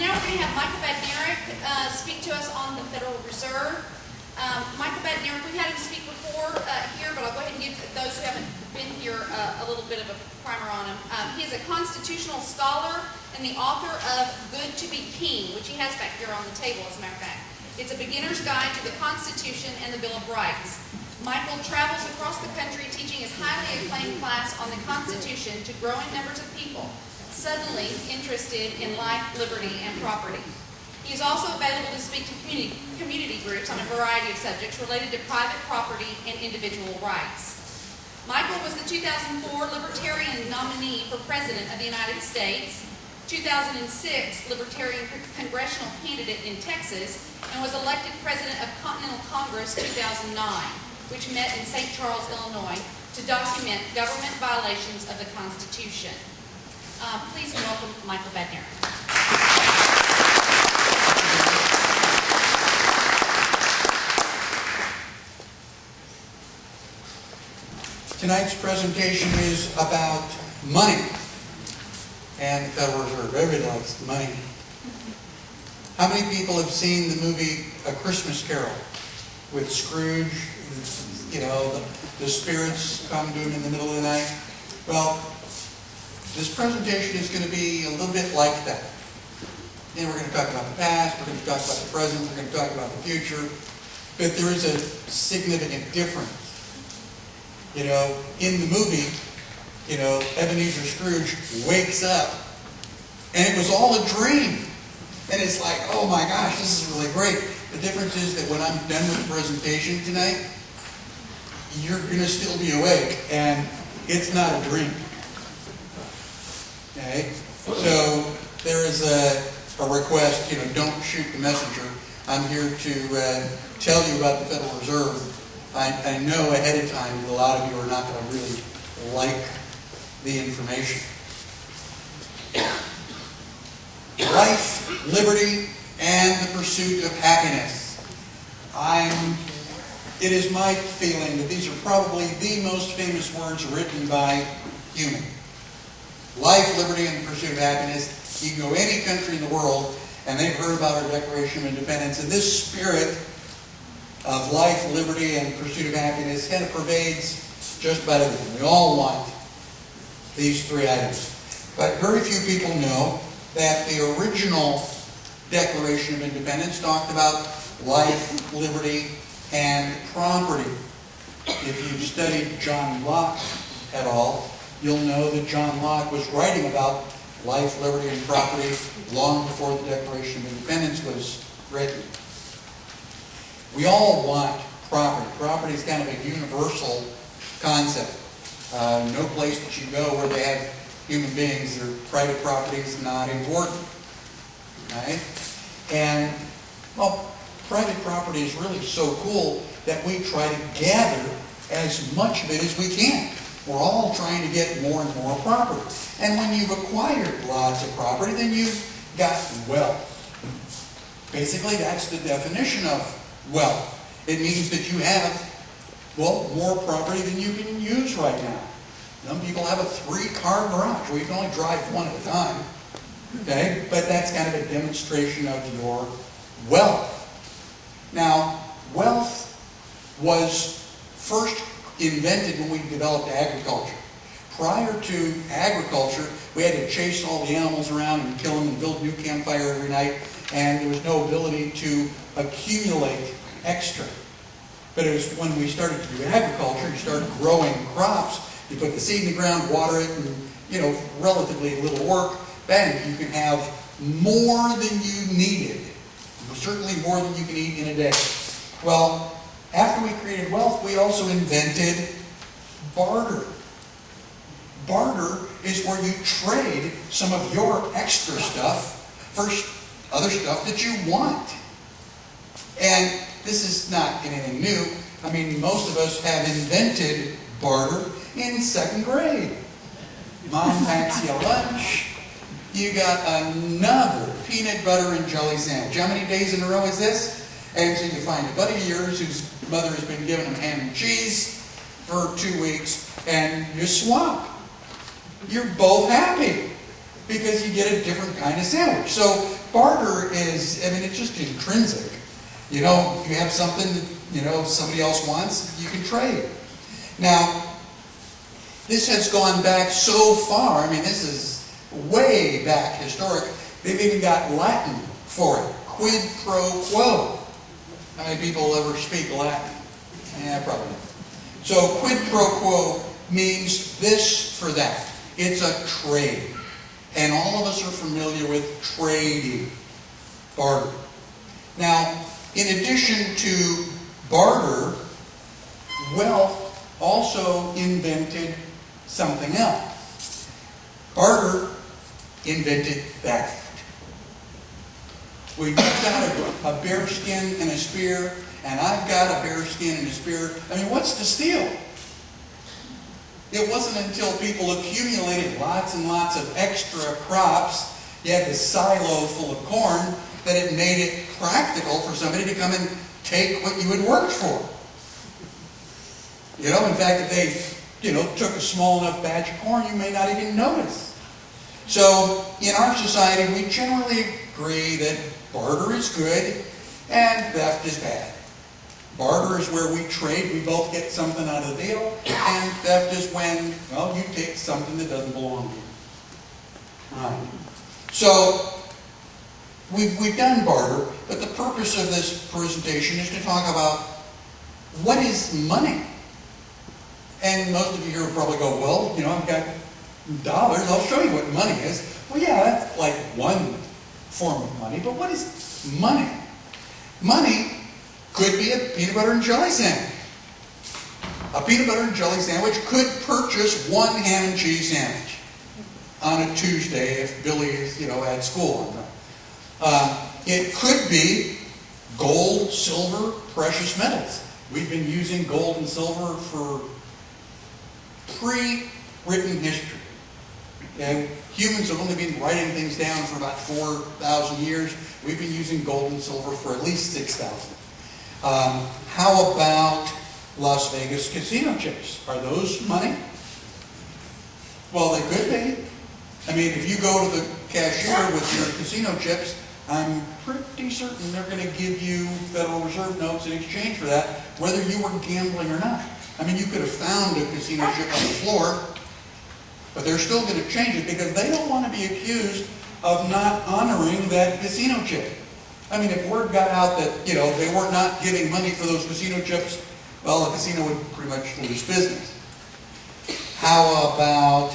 Now we're going to have Michael Badnarik speak to us on the Federal Reserve. Michael Badnarik, we've had him speak before here, but I'll go ahead and give those who haven't been here a little bit of a primer on him. He is a constitutional scholar and the author of Good to be King, which he has back here on the table, as a matter of fact. It's a beginner's guide to the Constitution and the Bill of Rights. Michael travels across the country teaching his highly acclaimed class on the Constitution to growing numbers of people suddenly interested in life, liberty, and property. He is also available to speak to community groups on a variety of subjects related to private property and individual rights. Michael was the 2004 Libertarian nominee for President of the United States, 2006 Libertarian Congressional candidate in Texas, and was elected President of Continental Congress 2009, which met in St. Charles, Illinois, to document government violations of the Constitution. Please welcome Michael Badnarik. Tonight's presentation is about money and the Federal Reserve. Everybody likes money. How many people have seen the movie A Christmas Carol with Scrooge? You know, the spirits come to him in the middle of the night. Well, this presentation is going to be a little bit like that. And we're going to talk about the past, we're going to talk about the present, we're going to talk about the future. But there is a significant difference. You know, in the movie, you know, Ebenezer Scrooge wakes up and it was all a dream. And it's like, oh my gosh, this is really great. The difference is that when I'm done with the presentation tonight, you're going to still be awake and it's not a dream. Okay? So there is a request, you know, don't shoot the messenger. I'm here to tell you about the Federal Reserve. I know ahead of time that a lot of you are not going to really like the information. Life, liberty, and the pursuit of happiness. It is my feeling that these are probably the most famous words written by human. Life, liberty, and the pursuit of happiness. You can go any country in the world and they've heard about our Declaration of Independence, and this spirit of life, liberty, and pursuit of happiness kind of pervades just about everything. We all want these three items. But very few people know that the original Declaration of Independence talked about life, liberty, and property. If you've studied John Locke at all, you'll know that John Locke was writing about life, liberty, and property long before the Declaration of Independence was written. We all want property. Property is kind of a universal concept. No place that you go where they have human beings, their private property is not important. Right? And, well, private property is really so cool that we try to gather as much of it as we can. We're all trying to get more and more property. And when you've acquired lots of property, then you've got wealth. Basically, that's the definition of wealth. It means that you have, well, more property than you can use right now. Some people have a 3-car garage where you can only drive one at a time. Okay? But that's kind of a demonstration of your wealth. Now, wealth was first invented when we developed agriculture. Prior to agriculture, we had to chase all the animals around and kill them and build a new campfire every night, and there was no ability to accumulate extra. But it was when we started to do agriculture, you started growing crops, you put the seed in the ground, water it, and, you know, relatively little work, bang, you can have more than you needed. Certainly more than you can eat in a day. Well, after we created wealth, we also invented barter. Barter is where you trade some of your extra stuff for other stuff that you want. And this is not anything new. I mean, most of us have invented barter in 2nd grade. Mom packs you lunch. You got another peanut butter and jelly sandwich. How many days in a row is this? And so you find a buddy of yours whose mother has been giving him ham and cheese for 2 weeks, and you swap. You're both happy. because you get a different kind of sandwich. So barter is, I mean, it's just intrinsic. You know, you have something that, you know, somebody else wants, you can trade. Now, this has gone back so far. I mean, this is way back historic. They've even got Latin for it. Quid pro quo. How many people ever speak Latin? Yeah, probably not. So quid pro quo means this for that. It's a trade. And all of us are familiar with trading, barter. Now, in addition to barter, wealth also invented something else. Barter invented theft. We got a bear skin and a spear, and I've got a bear skin and a spear. I mean, what's to steal? It wasn't until people accumulated lots and lots of extra crops, you had the silo full of corn, that it made it practical for somebody to come and take what you had worked for. You know, in fact, if they, you know, took a small enough batch of corn, you may not even notice. So, in our society, we generally agree that barter is good and theft is bad. Barter is where we trade, we both get something out of the deal, and theft is when, well, you take something that doesn't belong to you. So, we've done barter, but the purpose of this presentation is to talk about what is money. And most of you here will probably go, well, you know, I've got dollars, I'll show you what money is. Well, yeah, that's like one form of money, but what is money? Money could be a peanut butter and jelly sandwich. A peanut butter and jelly sandwich could purchase one ham and cheese sandwich on a Tuesday if Billy is, you know, at school on time. It could be gold, silver, precious metals. We've been using gold and silver for pre-written history. Okay? Humans have only been writing things down for about 4,000 years. We've been using gold and silver for at least 6,000. How about Las Vegas casino chips? Are those money? Well, they could be. I mean, if you go to the cashier with your casino chips, I'm pretty certain they're going to give you Federal Reserve notes in exchange for that, whether you were gambling or not. I mean, you could have found a casino chip on the floor, but they're still going to change it because they don't want to be accused of not honoring that casino chip. I mean, if word got out that, you know, they were not giving money for those casino chips, well, the casino would pretty much lose business. How about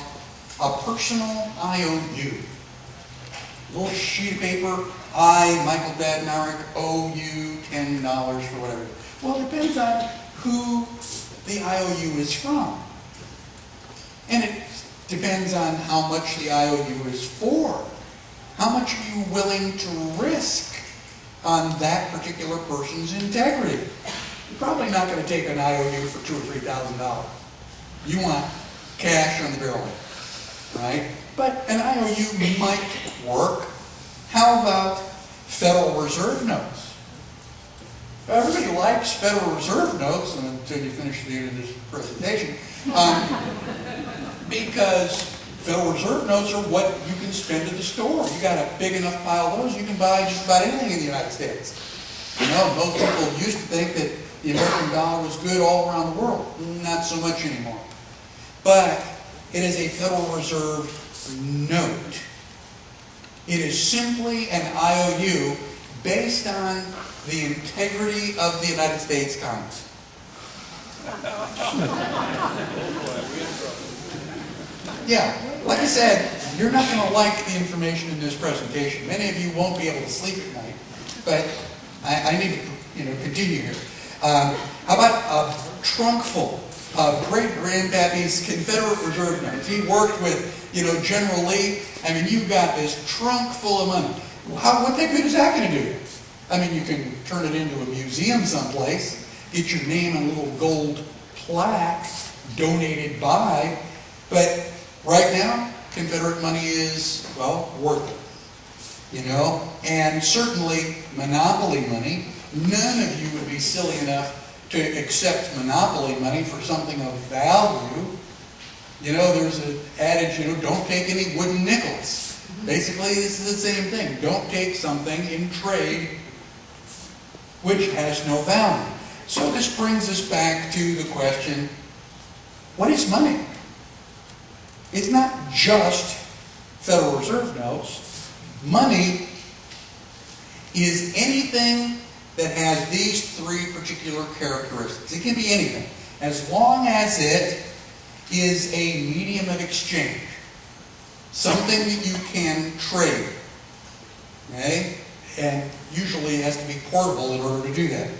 a personal IOU? A little sheet of paper, I, Michael Badnarik, owe you $10 for whatever. Well, it depends on who the IOU is from. And it depends on how much the IOU is for. How much are you willing to risk on that particular person's integrity? You're probably not going to take an IOU for $2,000 or $3,000. You want cash on the barrel, right? But an IOU might work. How about Federal Reserve notes? Everybody likes Federal Reserve notes until you finish the end of this presentation, because Federal Reserve notes are what you can spend at the store. You got a big enough pile of those, you can buy just about anything in the United States. You know, most people used to think that the American dollar was good all around the world. Not so much anymore. But it is a Federal Reserve note. It is simply an IOU based on the integrity of the United States Congress. Yeah, like I said, you're not going to like the information in this presentation. Many of you won't be able to sleep at night, but I need to, continue here. How about a trunk full of great-grandpappy's Confederate Reserve notes? He worked with, General Lee. I mean, you've got this trunk full of money. What the good is that going to do? I mean, you can turn it into a museum someplace, get your name on a little gold plaque, donated by, but right now, Confederate money is, well, worthless. And certainly monopoly money, none of you would be silly enough to accept monopoly money for something of value. There's an adage, don't take any wooden nickels. Basically, this is the same thing. Don't take something in trade which has no value. So this brings us back to the question, what is money? It's not just Federal Reserve notes. Money is anything that has these three particular characteristics. It can be anything, as long as it is a medium of exchange. Something that you can trade. Okay? And usually it has to be portable in order to do that.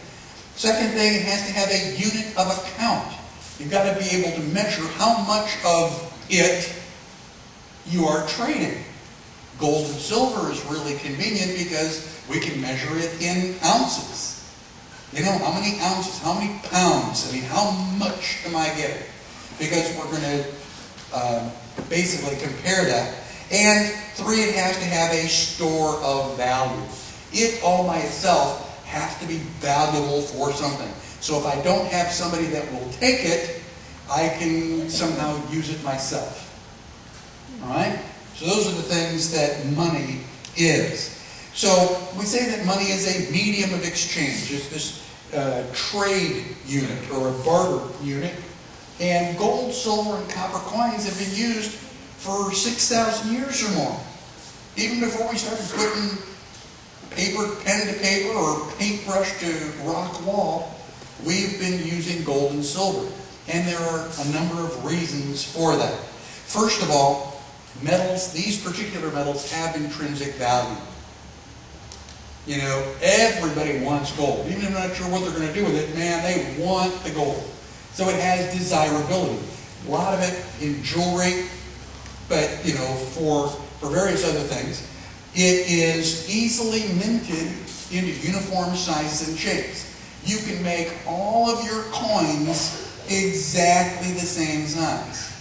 Second thing, it has to have a unit of account. You've got to be able to measure how much of it you are trading. Gold and silver is really convenient because we can measure it in ounces. You know, how many ounces, how many pounds, I mean, how much am I getting? Because we're going to basically compare that. And three, it has to have a store of value. It all by itself has to be valuable for something. So if I don't have somebody that will take it, I can somehow use it myself. All right? So those are the things that money is. So we say that money is a medium of exchange. It's this trade unit or a barter unit. And gold, silver, and copper coins have been used for 6,000 years or more. Even before we started putting pen to paper or paintbrush to rock wall, we've been using gold and silver. And there are a number of reasons for that. First of all, metals, these particular metals have intrinsic value. You know, everybody wants gold. Even if they're not sure what they're going to do with it, man, they want the gold. So it has desirability. A lot of it in jewelry, but, you know, for various other things. It is easily minted into uniform sizes and shapes. You can make all of your coins exactly the same size.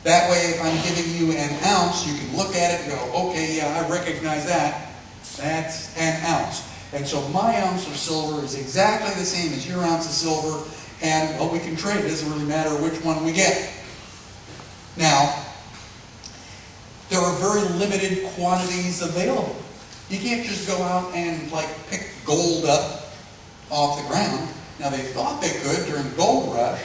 That way, if I'm giving you an ounce, you can look at it and go, okay, yeah, I recognize that. That's an ounce. And so my ounce of silver is exactly the same as your ounce of silver, and what we can trade, it doesn't really matter which one we get. Now, there are very limited quantities available. You can't just go out and like pick gold up off the ground. Now, they thought they could during the gold rush,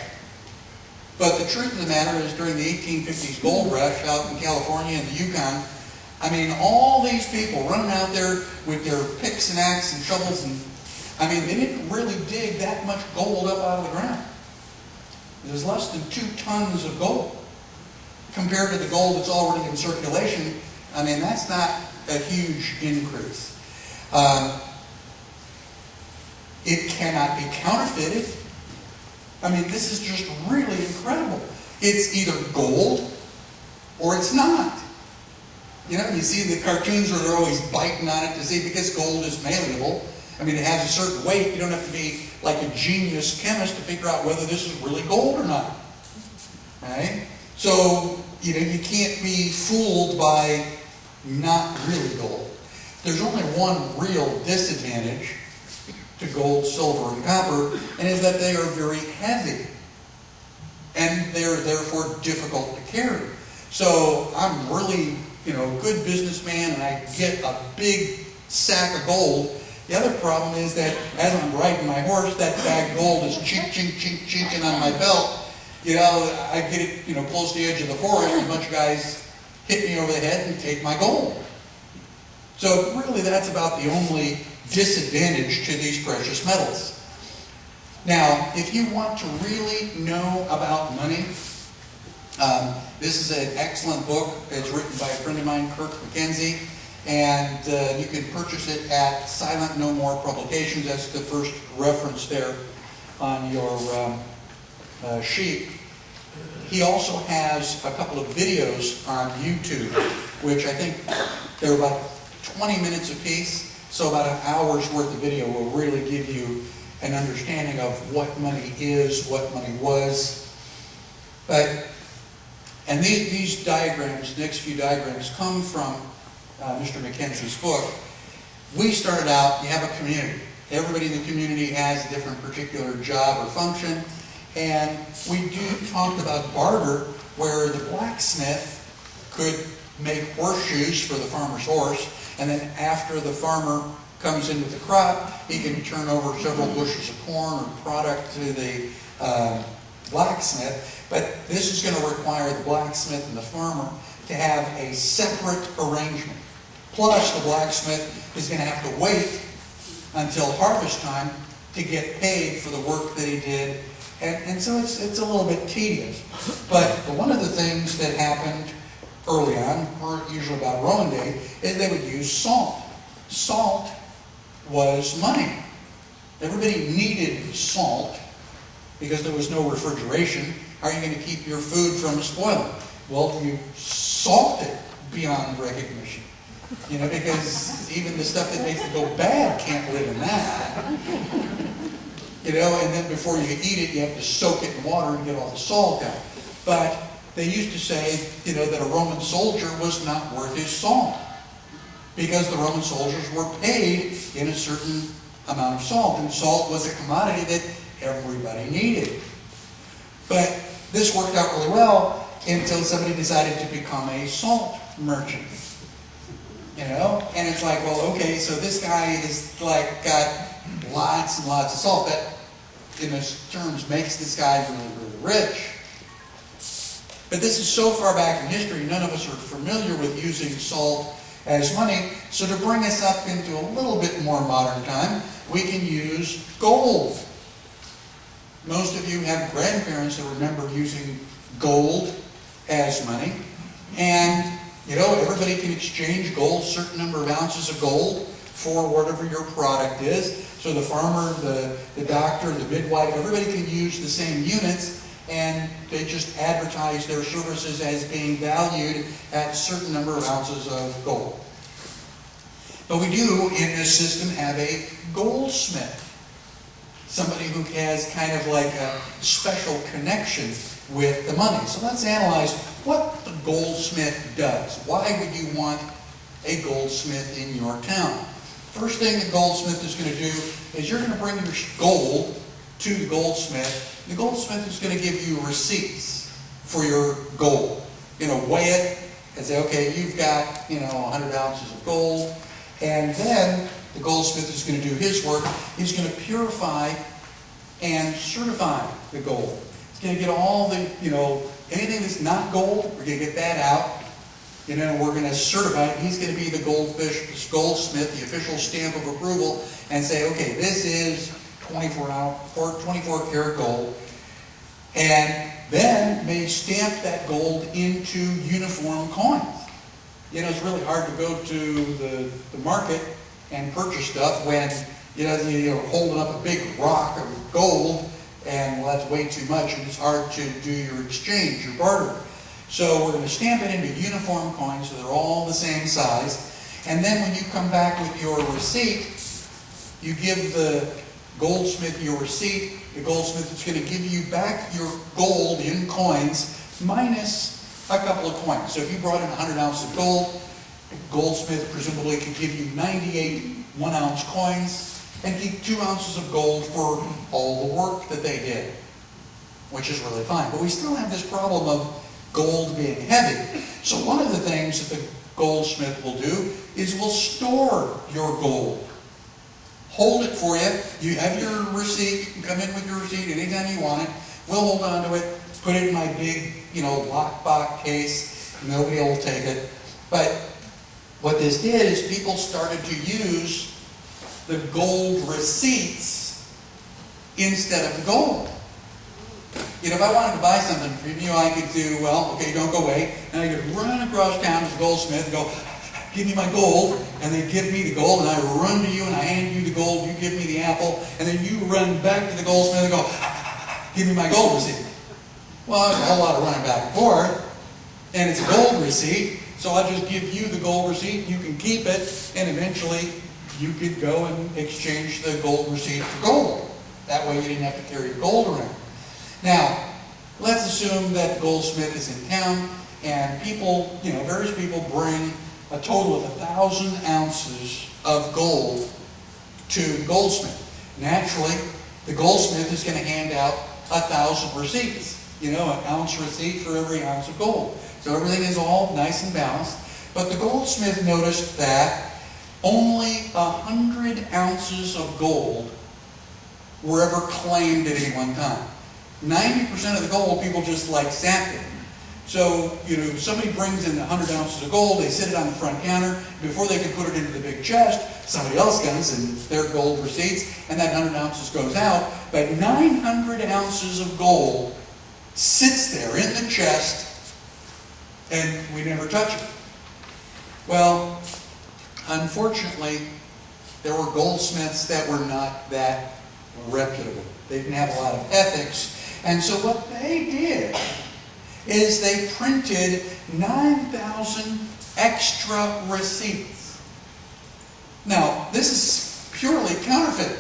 but the truth of the matter is during the 1850s gold rush out in California and the Yukon, I mean, all these people running out there with their picks and axes and shovels, and I mean, they didn't really dig that much gold up out of the ground. It was less than 2 tons of gold. Compared to the gold that's already in circulation, I mean, that's not a huge increase. It cannot be counterfeited. I mean, this is just really incredible. It's either gold or it's not. You know, you see the cartoons where they're always biting on it to see, because gold is malleable. I mean, it has a certain weight. You don't have to be like a genius chemist to figure out whether this is really gold or not. Right? So, you know, you can't be fooled by not really gold. There's only one real disadvantage to gold, silver, and copper, and is that they are very heavy. And they're therefore difficult to carry. So I'm really, you know, a good businessman and I get a big sack of gold. The other problem is that as I'm riding my horse, that bag of gold is chink, chink, chink, chinking on my belt. You know, I get it, you know, close to the edge of the forest, and a bunch of guys hit me over the head and take my gold. So really that's about the only disadvantage to these precious metals. Now, if you want to really know about money, this is an excellent book. It's written by a friend of mine, Kirk McKenzie, and you can purchase it at Silent No More Publications. That's the first reference there on your sheet. He also has a couple of videos on YouTube, which I think they're about 20 minutes apiece. So about an hour's worth of video will really give you an understanding of what money is, what money was. And these diagrams, the next few diagrams, come from Mr. McKenzie's book. We started out, you have a community. Everybody in the community has a different particular job or function. And we talked about barter, where the blacksmith could make horseshoes for the farmer's horse, and then after the farmer comes in with the crop, he can turn over several bushels of corn or product to the blacksmith. But this is going to require the blacksmith and the farmer to have a separate arrangement. Plus, the blacksmith is going to have to wait until harvest time to get paid for the work that he did. And so it's a little bit tedious. But one of the things that happened early on, or usually about Roman day, is they would use salt. Salt was money. Everybody needed salt because there was no refrigeration. How are you going to keep your food from spoiling? Well, you salt it beyond recognition. You know, because even the stuff that makes it go bad can't live in that. You know, and then before you eat it, you have to soak it in water and get all the salt out. But they used to say, you know, that a Roman soldier was not worth his salt, because the Roman soldiers were paid in a certain amount of salt, and salt was a commodity that everybody needed. But this worked out really well until somebody decided to become a salt merchant. You know, and it's like, well, okay, so this guy is like got lots and lots of salt. That, in those terms, makes this guy really, really rich. But this is so far back in history, none of us are familiar with using salt as money. So to bring us up into a little bit more modern time, we can use gold. Most of you have grandparents that remember using gold as money. And you know, everybody can exchange gold, a certain number of ounces of gold for whatever your product is. So the farmer, the doctor, the midwife, everybody can use the same units, and they just advertise their services as being valued at a certain number of ounces of gold. But we do, in this system, have a goldsmith. Somebody who has kind of like a special connection with the money. So let's analyze what the goldsmith does. Why would you want a goldsmith in your town? First thing the goldsmith is going to do is you're going to bring your gold to the goldsmith. The goldsmith is going to give you receipts for your gold. You know, weigh it and say, okay, you've got, you know, 100 ounces of gold. And then the goldsmith is going to do his work. He's going to purify and certify the gold. He's going to get all the, you know, anything that's not gold, we're going to get that out. You know, we're going to certify it. He's going to be the goldsmith, the official stamp of approval, and say, okay, this is 24 karat gold. And then may stamp that gold into uniform coins. You know, it's really hard to go to the market and purchase stuff when, you know, you're holding up a big rock of gold, and well, that's way too much, and it's hard to do your exchange, your barter. So we're going to stamp it into uniform coins so they're all the same size. And then when you come back with your receipt, you give the goldsmith your receipt. The goldsmith is going to give you back your gold in coins minus a couple of coins. So if you brought in 100 ounces of gold, the goldsmith presumably could give you 98 1-ounce coins and keep 2 ounces of gold for all the work that they did, which is really fine. But we still have this problem of gold being heavy. So one of the things that the goldsmith will do is will store your gold. Hold it for you. You have your receipt. You can come in with your receipt anytime you want it. We'll hold on to it. Put it in my big, you know, lockbox case. Nobody will take it. But what this did is people started to use the gold receipts instead of the gold. You know, if I wanted to buy something from you, I could do, well, okay, don't go away. And I could run across town to the goldsmith and go, give me my gold. And they give me the gold, and I run to you and I hand you the gold. You give me the apple. And then you run back to the goldsmith and go, give me my gold receipt. Well, there's a whole lot of running back and forth. And it's a gold receipt. So I'll just give you the gold receipt. You can keep it. And eventually, you could go and exchange the gold receipt for gold. That way you didn't have to carry the gold around. Now, let's assume that the goldsmith is in town, and people, you know, various people bring a total of 1,000 ounces of gold to the goldsmith. Naturally, the goldsmith is going to hand out 1,000 receipts. You know, an ounce receipt for every ounce of gold. So everything is all nice and balanced. But the goldsmith noticed that only 100 ounces of gold were ever claimed at any one time. 90% of the gold, people just like sacked it. So, somebody brings in 100 ounces of gold, they sit it on the front counter. Before they can put it into the big chest, somebody else comes and their gold receipts, and that 100 ounces goes out. But 900 ounces of gold sits there in the chest, and we never touch it. Well, unfortunately, there were goldsmiths that were not that reputable. They didn't have a lot of ethics. And so what they did is they printed 9,000 extra receipts. Now, this is purely counterfeit,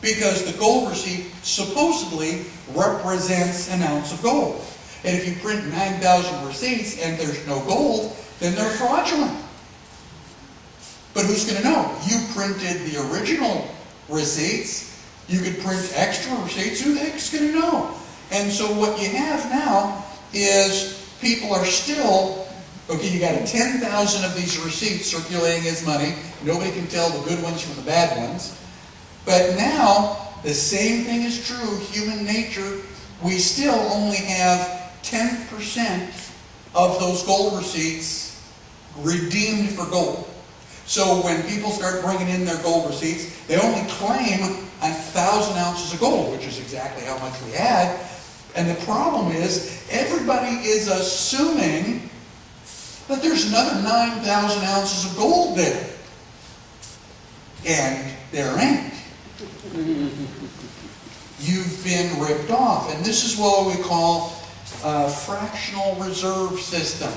because the gold receipt supposedly represents an ounce of gold. And if you print 9,000 receipts and there's no gold, then they're fraudulent. But who's going to know? You printed the original receipts. You could print extra receipts. Who the heck's going to know? And so what you have now is people are still, okay, you got 10,000 of these receipts circulating as money. Nobody can tell the good ones from the bad ones. But now, the same thing is true. Human nature, we still only have 10% of those gold receipts redeemed for gold. So when people start bringing in their gold receipts, they only claim 1,000 ounces of gold, which is exactly how much we had. And the problem is, everybody is assuming that there's another 9,000 ounces of gold there. And there ain't. You've been ripped off. And this is what we call a fractional reserve system.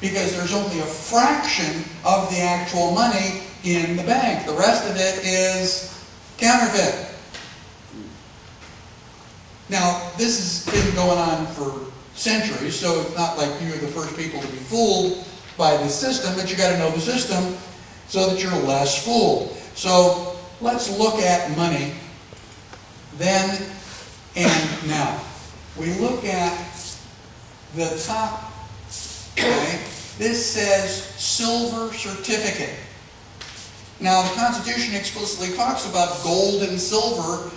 Because there's only a fraction of the actual money in the bank. The rest of it is counterfeit. Now, this has been going on for centuries, so it's not like you're the first people to be fooled by the system, but you got to know the system so that you're less fooled. So let's look at money then and now. We look at the top, okay? This says silver certificate. Now, the Constitution explicitly talks about gold and silver,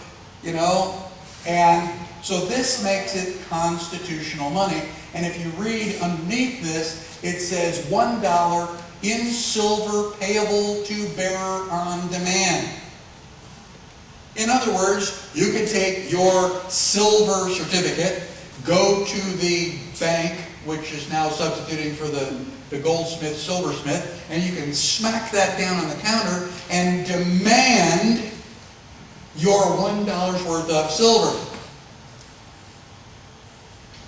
and so this makes it constitutional money. And if you read underneath this, it says $1 in silver payable to bearer on demand. In other words, you could take your silver certificate, go to the bank, which is now substituting for the goldsmith, silversmith, and you can smack that down on the counter and demand your $1 worth of silver.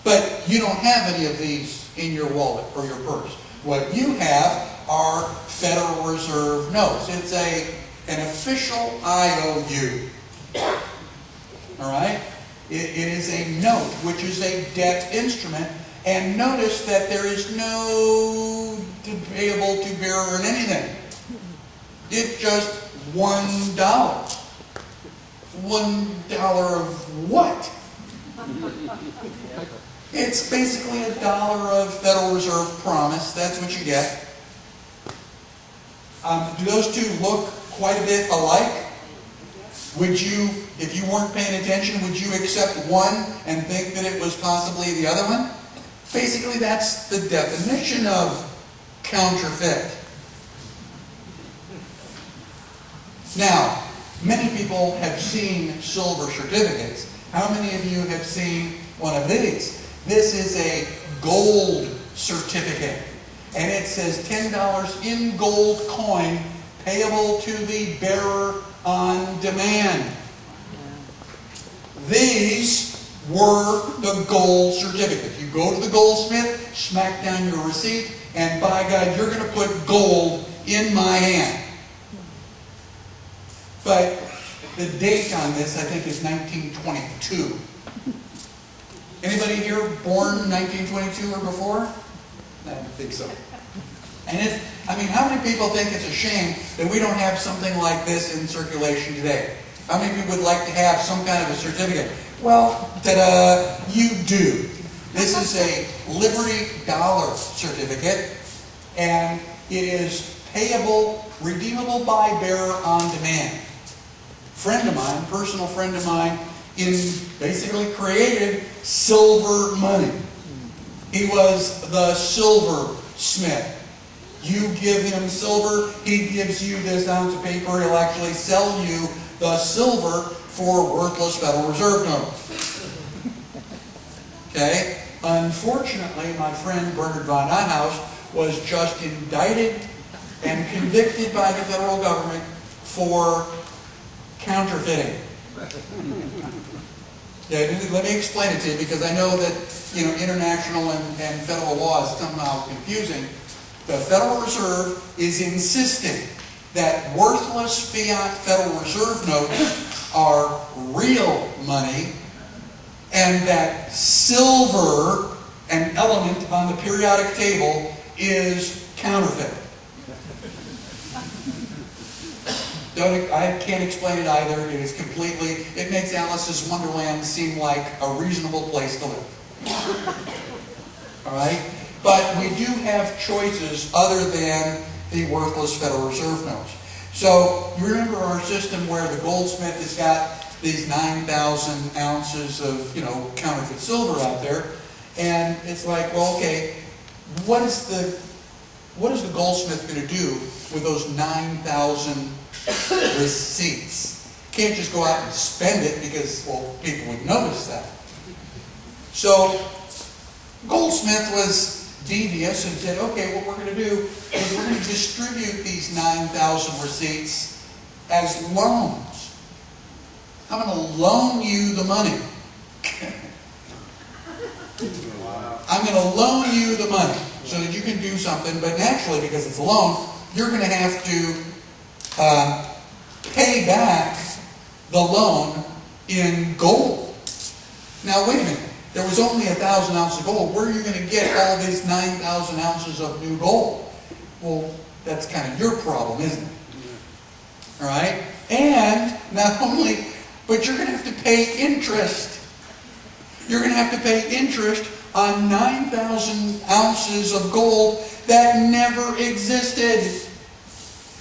But you don't have any of these in your wallet or your purse. What you have are Federal Reserve notes. It's an official IOU. All right? It is a note, which is a debt instrument. And notice that there is no payable to bearer in anything. It's just $1. $1 of what? It's basically $1 of Federal Reserve promise. That's what you get. Do those two look quite a bit alike? Would you, if you weren't paying attention, would you accept one and think that it was possibly the other one? Basically, that's the definition of counterfeit. Now, many people have seen silver certificates. How many of you have seen one of these? This is a gold certificate. And it says $10 in gold coin payable to the bearer on demand. These were the gold certificates. You go to the goldsmith, smack down your receipt, and by God, you're going to put gold in my hand. But the date on this, I think, is 1922. Anybody here born 1922 or before? I don't think so. And how many people think it's a shame that we don't have something like this in circulation today? How many people would like to have some kind of a certificate? Well, ta-da, you do. This is a Liberty Dollar certificate, and it is payable, redeemable by bearer on demand. Friend of mine, personal friend of mine, basically created silver money. He was the silversmith. You give him silver, he gives you this ounce of paper, he'll actually sell you the silver for worthless Federal Reserve notes. Okay? Unfortunately, my friend Bernard von Nyhaus was just indicted and convicted by the federal government for counterfeiting. Yeah, let me explain it to you, because I know that international and federal law is somehow confusing. The Federal Reserve is insisting that worthless fiat Federal Reserve notes are real money, and that silver, an element on the periodic table, is counterfeit. I can't explain it either. It is completely, it makes Alice's Wonderland seem like a reasonable place to live. Alright? But we do have choices other than the worthless Federal Reserve notes. So, you remember our system where the goldsmith has got these 9,000 ounces of, counterfeit silver out there, and it's like, well, okay, what is the goldsmith going to do with those 9,000 receipts? Can't just go out and spend it because, well, people would notice that. So, goldsmith was devious and said, okay, what we're going to do is we're going to distribute these 9,000 receipts as loans. I'm going to loan you the money. I'm going to loan you the money so that you can do something, but naturally, because it's a loan, you're going to have to pay back the loan in gold. Now, wait a minute. There was only 1,000 ounces of gold. Where are you going to get all these 9,000 ounces of new gold? Well, that's kind of your problem, isn't it? All right? And not only, but you're going to have to pay interest. You're going to have to pay interest on 9,000 ounces of gold that never existed.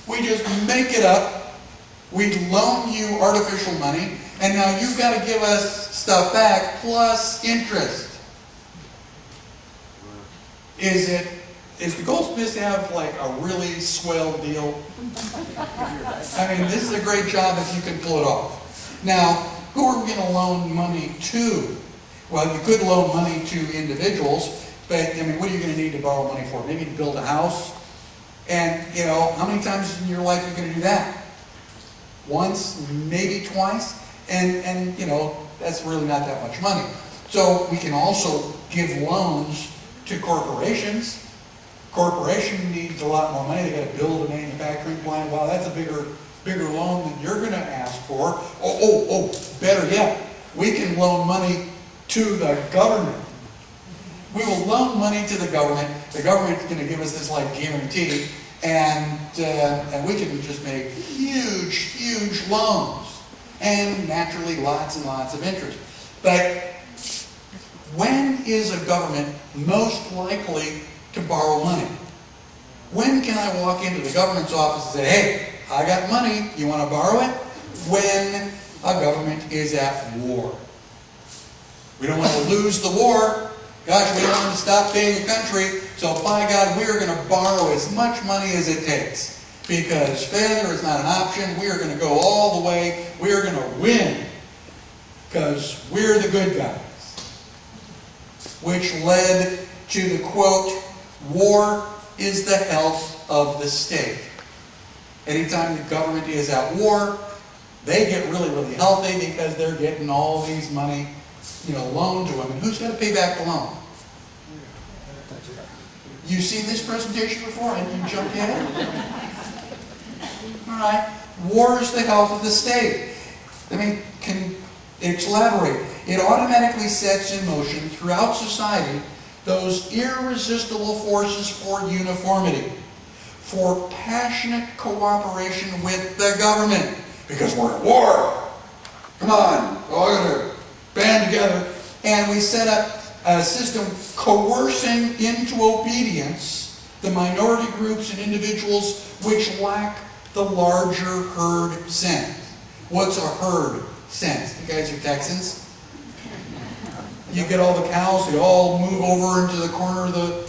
We just make it up. We loan you artificial money, and now you've got to give us stuff back plus interest. Is the goldsmiths have like a really swell deal? I mean, this is a great job if you can pull it off. Now, who are we going to loan money to? Well, you could loan money to individuals, but I mean, what are you going to need to borrow money for? Maybe to build a house? And, how many times in your life are you going to do that? Once, maybe twice, and that's really not that much money. So we can also give loans to corporations. Corporation needs a lot more money. They got to build a manufacturing plant. Wow, that's a bigger loan than you're going to ask for. Oh, better yet, we can loan money to the government. We will loan money to the government. The government's going to give us this like guarantee. And we can just make huge loans. And naturally, lots and lots of interest. But when is a government most likely to borrow money? When can I walk into the government's office and say, hey, I got money, you want to borrow it? When a government is at war. We don't want to lose the war. Gosh, we don't want to stop being a country, so by God, we are going to borrow as much money as it takes. Because failure is not an option. We are going to go all the way. We are going to win. Because we're the good guys. Which led to the quote, war is the health of the state. Anytime the government is at war, they get really healthy because they're getting all these money loaned to them. And who's going to pay back the loan? You've seen this presentation before and you jumped ahead? Alright. War is the health of the state. I mean, can elaborate. It automatically sets in motion throughout society those irresistible forces for uniformity, for passionate cooperation with the government. Because we're at war. Come on, we're all going to band together. And we set up a system coercing into obedience the minority groups and individuals which lack the larger herd sense. What's a herd sense? You guys are Texans? You get all the cows, they all move over into the corner of the,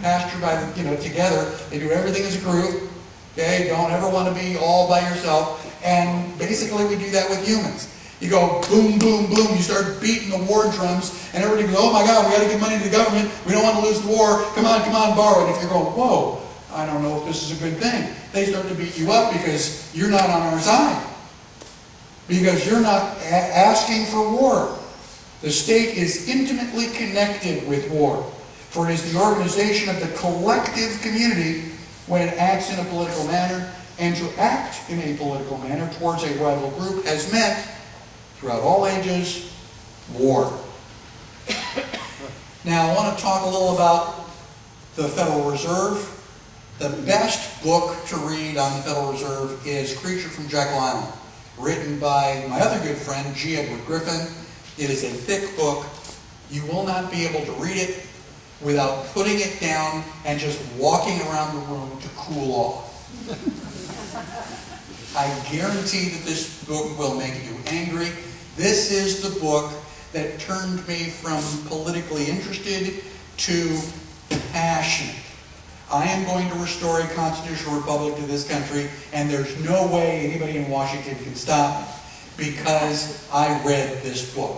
pasture by the, together. They do everything as a group. Okay, don't ever want to be all by yourself. And basically we do that with humans. You go boom, boom, boom, you start beating the war drums, and everybody goes, oh my God, we got to give money to the government, we don't want to lose the war, come on, borrow it. And if you're going, whoa, I don't know if this is a good thing, they start to beat you up because you're not on our side. Because you're not asking for war. The state is intimately connected with war, for it is the organization of the collective community when it acts in a political manner, and to act in a political manner towards a rival group has meant, throughout all ages, war. Now, I want to talk a little about the Federal Reserve. The best book to read on the Federal Reserve is Creature from Jekyll Island, written by my other good friend, G. Edward Griffin. It is a thick book. You will not be able to read it without putting it down and just walking around the room to cool off. I guarantee that this book will make you angry. This is the book that turned me from politically interested to passionate. I am going to restore a constitutional republic to this country, and there's no way anybody in Washington can stop me because I read this book.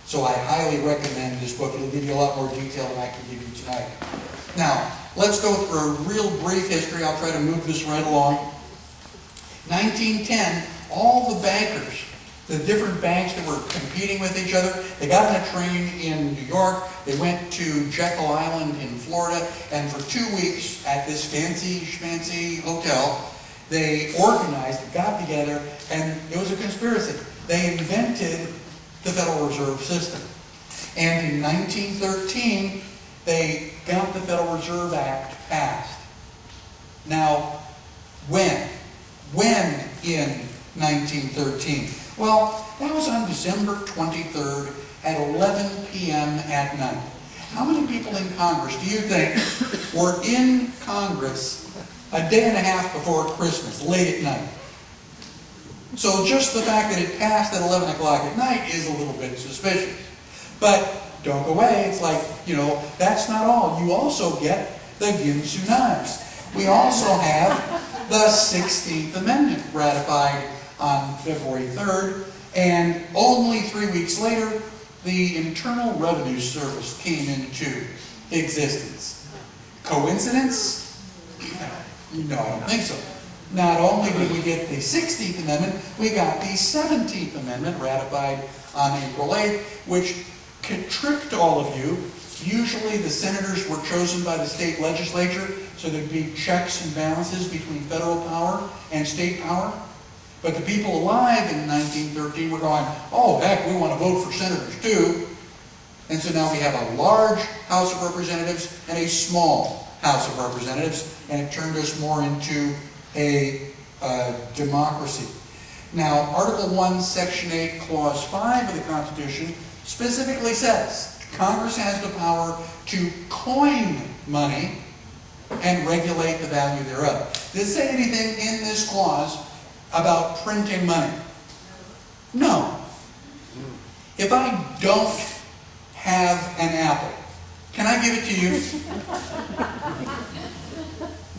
So I highly recommend this book. It'll give you a lot more detail than I can give you tonight. Now, let's go through a real brief history. I'll try to move this right along. 1910, all the bankers, the different banks that were competing with each other, they got on a train in New York, they went to Jekyll Island in Florida, and for 2 weeks at this fancy schmancy hotel, they organized, got together, and it was a conspiracy. They invented the Federal Reserve System. And in 1913, they got the Federal Reserve Act passed. Now, when? When in 1913? Well, that was on December 23rd at 11 p.m. at night. How many people in Congress do you think were in Congress a day and a half before Christmas, late at night? So just the fact that it passed at 11 o'clock at night is a little bit suspicious. But don't go away. It's like, that's not all. You also get the Ginsu knives. We also have the 16th Amendment ratified on February 3rd, and only 3 weeks later, the Internal Revenue Service came into existence. Coincidence? No, I don't think so. Not only did we get the 16th Amendment, we got the 17th Amendment ratified on April 8th, which tricked all of you. Usually the senators were chosen by the state legislature, so there'd be checks and balances between federal power and state power. But the people alive in 1913 were going, oh heck, we want to vote for senators too. And so now we have a large House of Representatives and a small House of Representatives, and it turned us more into a democracy. Now, Article 1, Section 8, Clause 5 of the Constitution specifically says Congress has the power to coin money and regulate the value thereof. Does it say anything in this clause about printing money? No. If I don't have an apple, can I give it to you?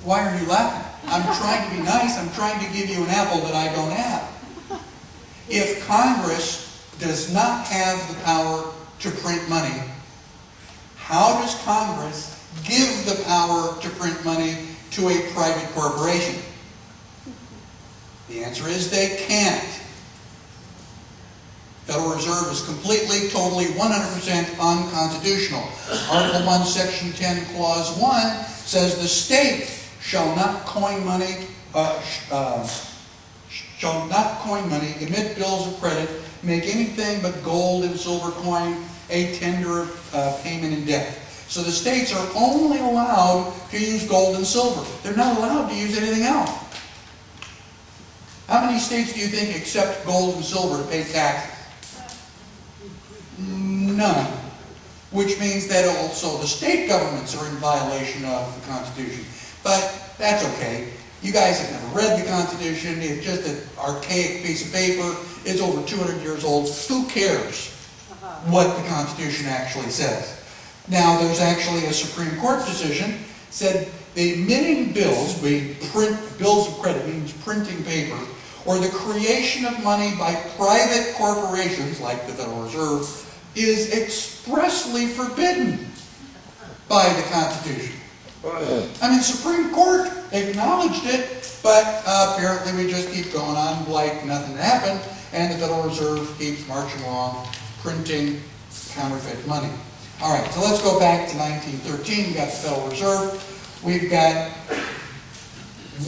Why are you laughing? I'm trying to be nice. I'm trying to give you an apple that I don't have. If Congress does not have the power to print money, how does Congress give the power to print money to a private corporation? The answer is they can't. Federal Reserve is completely, totally, 100% unconstitutional. Article 1, Section 10, Clause 1 says the state shall not coin money, emit bills of credit, make anything but gold and silver coin a tender of payment in debt. So the states are only allowed to use gold and silver. They're not allowed to use anything else. How many states do you think accept gold and silver to pay taxes? None. which means that also the state governments are in violation of the Constitution. But that's okay. You guys have never read the Constitution. It's just an archaic piece of paper. It's over 200 years old. Who cares what the Constitution actually says? Now, there's actually a Supreme Court decision said the emitting bills, we print bills of credit, means printing paper, or the creation of money by private corporations, like the Federal Reserve, is expressly forbidden by the Constitution. I mean, Supreme Court acknowledged it, but apparently we just keep going on like nothing happened, and the Federal Reserve keeps marching along, printing counterfeit money. All right, so let's go back to 1913. We've got the Federal Reserve. We've got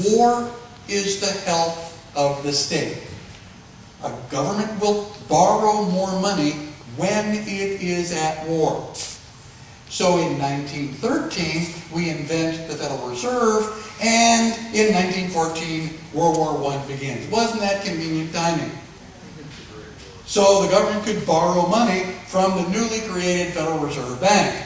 war is the health of the state. A government will borrow more money when it is at war. So in 1913, we invent the Federal Reserve, and in 1914, World War I begins. Wasn't that convenient timing? So the government could borrow money from the newly created Federal Reserve Bank.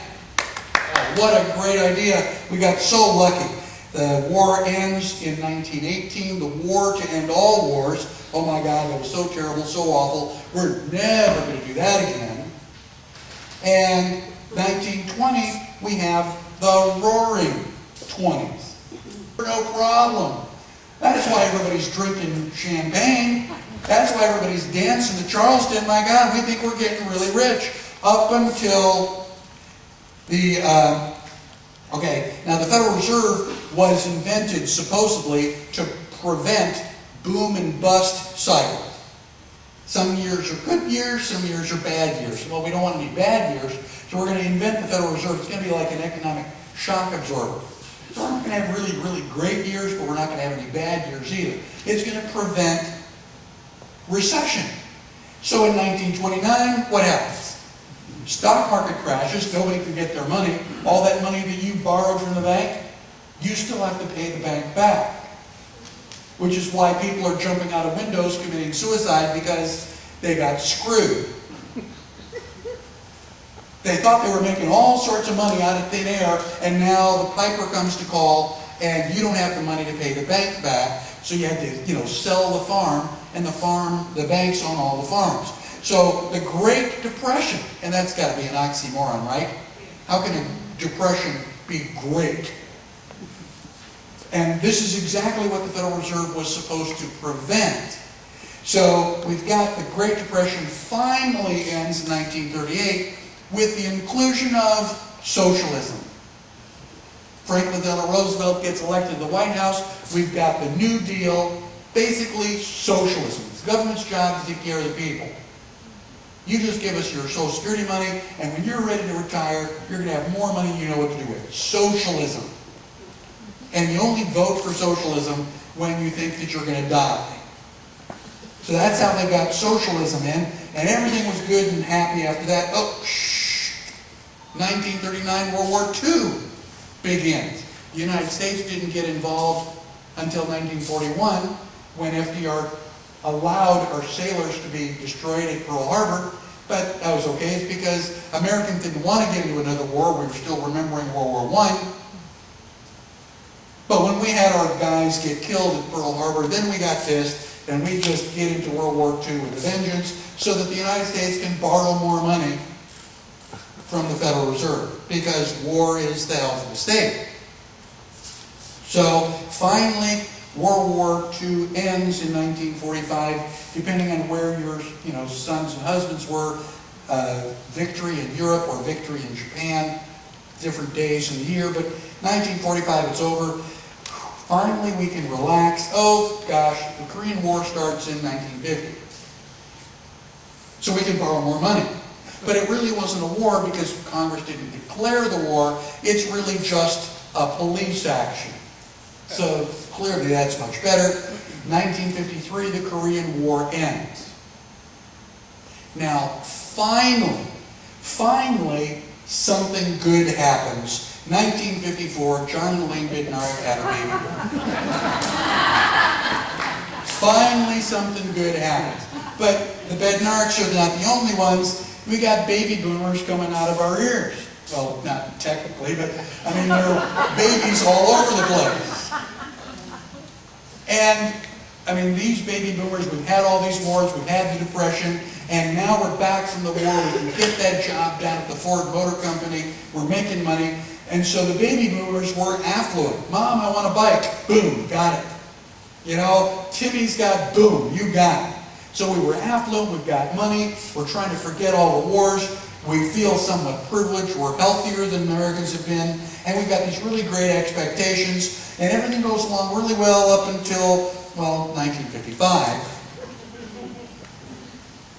What a great idea. We got so lucky. The war ends in 1918. The war to end all wars. Oh my God, that was so terrible, so awful. We're never going to do that again. And 1920, we have the Roaring 20s. No problem. That's why everybody's drinking champagne. That's why everybody's dancing to Charleston. My God, we think we're getting really rich. Up until the, now the Federal Reserve was invented supposedly to prevent boom and bust cycles. Some years are good years, some years are bad years. Well, we don't want any bad years, so we're going to invent the Federal Reserve. It's going to be like an economic shock absorber. So we're not going to have really, really great years, but we're not going to have any bad years either. It's going to prevent recession. So in 1929, what happens? Stock market crashes, nobody can get their money. All that money that you borrowed from the bank, you still have to pay the bank back. Which is why people are jumping out of windows committing suicide, because they got screwed. They thought they were making all sorts of money out of thin air, and now the piper comes to call, and you don't have the money to pay the bank back, so you had to, sell the farm, and the banks own all the farms. So the Great Depression, and that's got to be an oxymoron, right? How can a depression be great? And this is exactly what the Federal Reserve was supposed to prevent. So we've got the Great Depression finally ends in 1938 with the inclusion of socialism. Franklin Delano Roosevelt gets elected to the White House. We've got the New Deal, basically socialism. It's the government's job to take care of the people. You just give us your Social Security money, and when you're ready to retire, you're going to have more money than you know what to do with. Socialism. And you only vote for socialism when you think that you're going to die. So that's how they got socialism in, and everything was good and happy after that. 1939, World War II begins. The United States didn't get involved until 1941, when FDR allowed our sailors to be destroyed at Pearl Harbor, but that was okay. It's because Americans didn't want to get into another war. We were still remembering World War I. But when we had our guys get killed at Pearl Harbor, then we got pissed, and we just get into World War II with a vengeance, so that the United States can borrow more money from the Federal Reserve, because war is the health of the state. So finally, World War II ends in 1945, depending on where your sons and husbands were. Victory in Europe or victory in Japan, different days in the year, but 1945 it's over. Finally we can relax. Oh gosh, the Korean War starts in 1950. So we can borrow more money. But it really wasn't a war because Congress didn't declare the war. It's really just a police action. So clearly that's much better. 1953, the Korean War ends. Now, finally, something good happens. 1954, John and Elaine Badnarik had a baby. Finally, something good happens. But the Badnariks are not the only ones. We got baby boomers coming out of our ears. Well, not technically, but I mean, there are babies all over the place. And, I mean, these baby boomers, we've had all these wars, we've had the Depression, and now we're back from the war. We can get that job down at the Ford Motor Company. We're making money. And so the baby boomers were affluent. Mom, I want a bike. Boom, got it. You know, Timmy's got, boom, you got it. So we were affluent, we've got money, we're trying to forget all the wars, we feel somewhat privileged, we're healthier than Americans have been, and we've got these really great expectations, and everything goes along really well up until, well, 1955,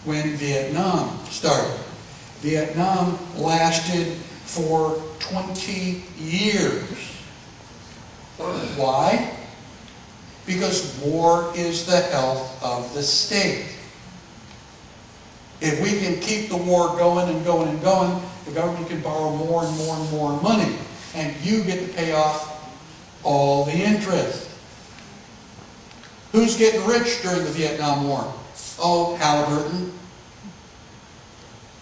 when Vietnam started. Vietnam lasted for 20 years. Why? Because war is the health of the state. If we can keep the war going and going and going, the government can borrow more and more and more money. And you get to pay off all the interest. Who's getting rich during the Vietnam War? Oh, Halliburton.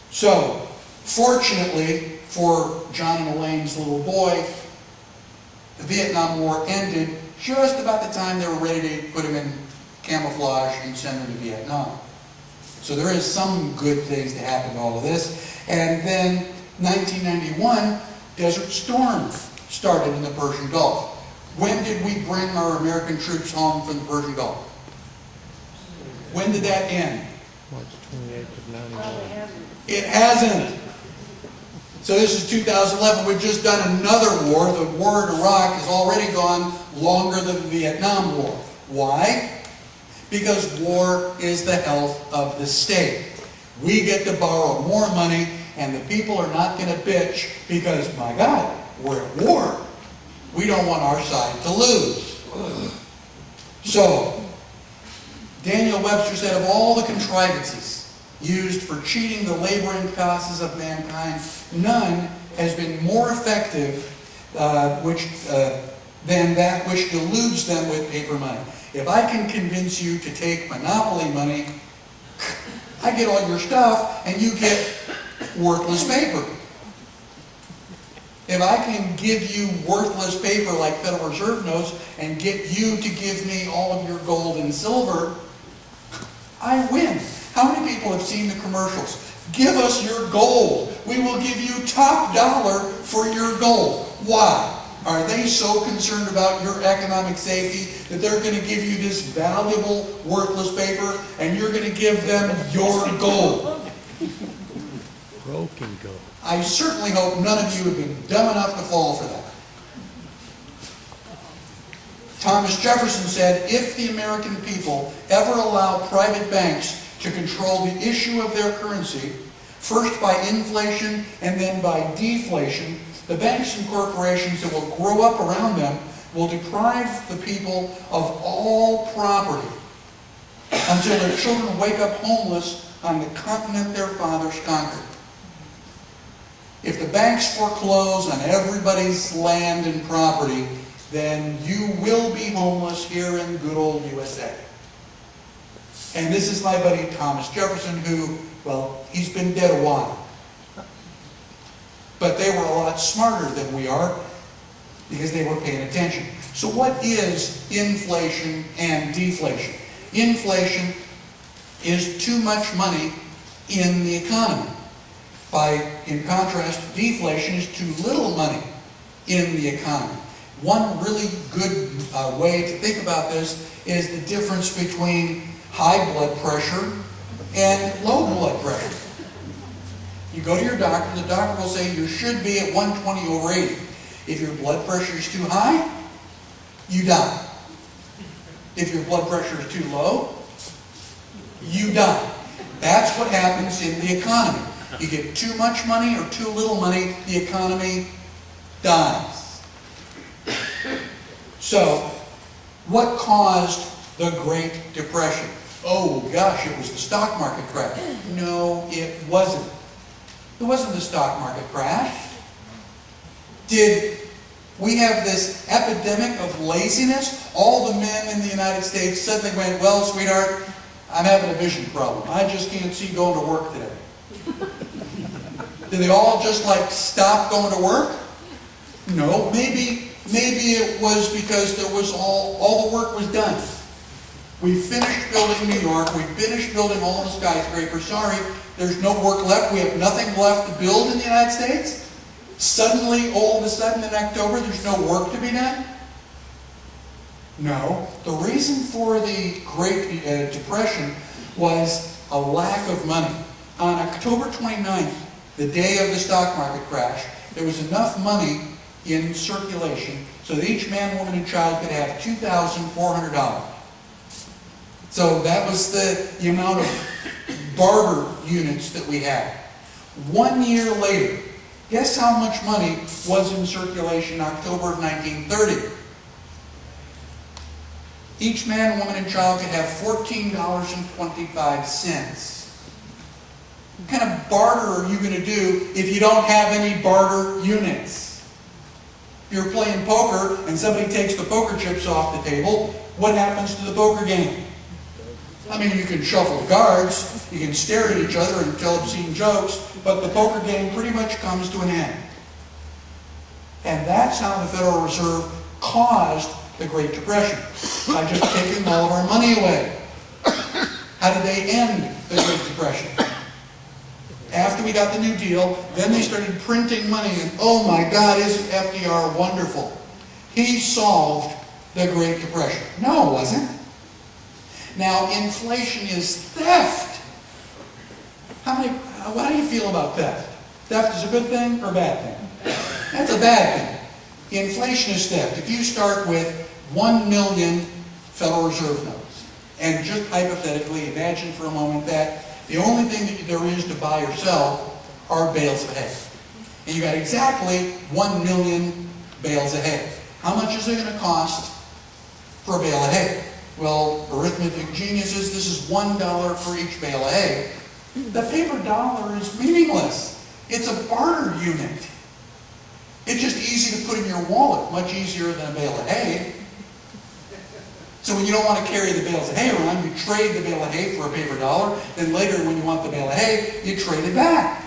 So, fortunately for John and Elaine's little boy, the Vietnam War ended just about the time they were ready to put him in camouflage and send him to Vietnam. So there is some good things to happen to all of this. And then 1991, Desert Storm started in the Persian Gulf. When did we bring our American troops home from the Persian Gulf? When did that end? March 28th of 91. It hasn't. So this is 2011. We've just done another war. The war in Iraq has already gone longer than the Vietnam War. Why? Because war is the health of the state. We get to borrow more money, and the people are not going to bitch because, my God, we're at war. We don't want our side to lose. So, Daniel Webster said, of all the contrivances used for cheating the laboring classes of mankind, none has been more effective than that which deludes them with paper money. If I can convince you to take monopoly money, I get all your stuff and you get worthless paper. If I can give you worthless paper like Federal Reserve notes and get you to give me all of your gold and silver, I win. How many people have seen the commercials? Give us your gold. We will give you top dollar for your gold. Why? Are they so concerned about your economic safety that they're going to give you this valuable, worthless paper and you're going to give them your gold? Broken gold. I certainly hope none of you have been dumb enough to fall for that. Thomas Jefferson said, if the American people ever allow private banks to control the issue of their currency, first by inflation and then by deflation, the banks and corporations that will grow up around them will deprive the people of all property until their children wake up homeless on the continent their fathers conquered. If the banks foreclose on everybody's land and property, then you will be homeless here in good old USA. And this is my buddy Thomas Jefferson, who, well, he's been dead a while. But they were a lot smarter than we are because they were paying attention. So what is inflation and deflation? Inflation is too much money in the economy. In contrast, deflation is too little money in the economy. One really good way to think about this is the difference between high blood pressure and low blood pressure. You go to your doctor, the doctor will say you should be at 120/80. If your blood pressure is too high, you die. If your blood pressure is too low, you die. That's what happens in the economy. You get too much money or too little money, the economy dies. So, what caused the Great Depression? Oh gosh, it was the stock market crash. No, it wasn't. It wasn't the stock market crash. Did we have this epidemic of laziness? All the men in the United States suddenly went, well, sweetheart, I'm having a vision problem. I just can't see going to work today. Did they all just like stop going to work? No, maybe it was because there was all the work was done. We finished building New York. We finished building all the skyscrapers. Sorry, there's no work left. We have nothing left to build in the United States. Suddenly, all of a sudden in October, there's no work to be done? No. The reason for the Great Depression was a lack of money. On October 29th, the day of the stock market crash, there was enough money in circulation so that each man, woman, and child could have $2,400. So that was the amount of barter units that we had. 1 year later, guess how much money was in circulation in October of 1930? Each man, woman, and child could have $14.25. What kind of barter are you going to do if you don't have any barter units? If you're playing poker and somebody takes the poker chips off the table, what happens to the poker game? I mean, you can shuffle cards, you can stare at each other and tell obscene jokes, but the poker game pretty much comes to an end. And that's how the Federal Reserve caused the Great Depression, by just taking all of our money away. How did they end the Great Depression? After we got the New Deal, then they started printing money, and oh my God, isn't FDR wonderful? He solved the Great Depression. No, it wasn't. Now, inflation is theft. What do you feel about theft? Theft is a good thing or a bad thing? That's a bad thing. Inflation is theft. If you start with 1 million Federal Reserve notes, and just hypothetically imagine for a moment that the only thing that there is to buy or sell are bales of hay. And you got exactly 1 million bales of hay. How much is it going to cost for a bale of hay? Well, arithmetic geniuses, this is $1 for each bale of hay. The paper dollar is meaningless. It's a barter unit. It's just easy to put in your wallet, much easier than a bale of hay. So when you don't want to carry the bales of hay around, you trade the bale of hay for a paper dollar. Then later, when you want the bale of hay, you trade it back.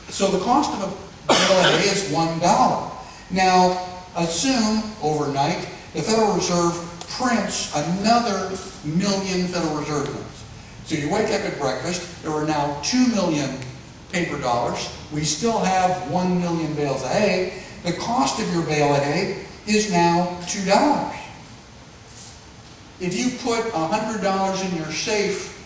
So the cost of a bale of hay is $1. Now, assume overnight the Federal Reserve prints another 1 million Federal Reserve notes. So you wake up at breakfast, there are now 2 million paper dollars. We still have 1 million bales of hay. The cost of your bale of hay is now $2. If you put $100 in your safe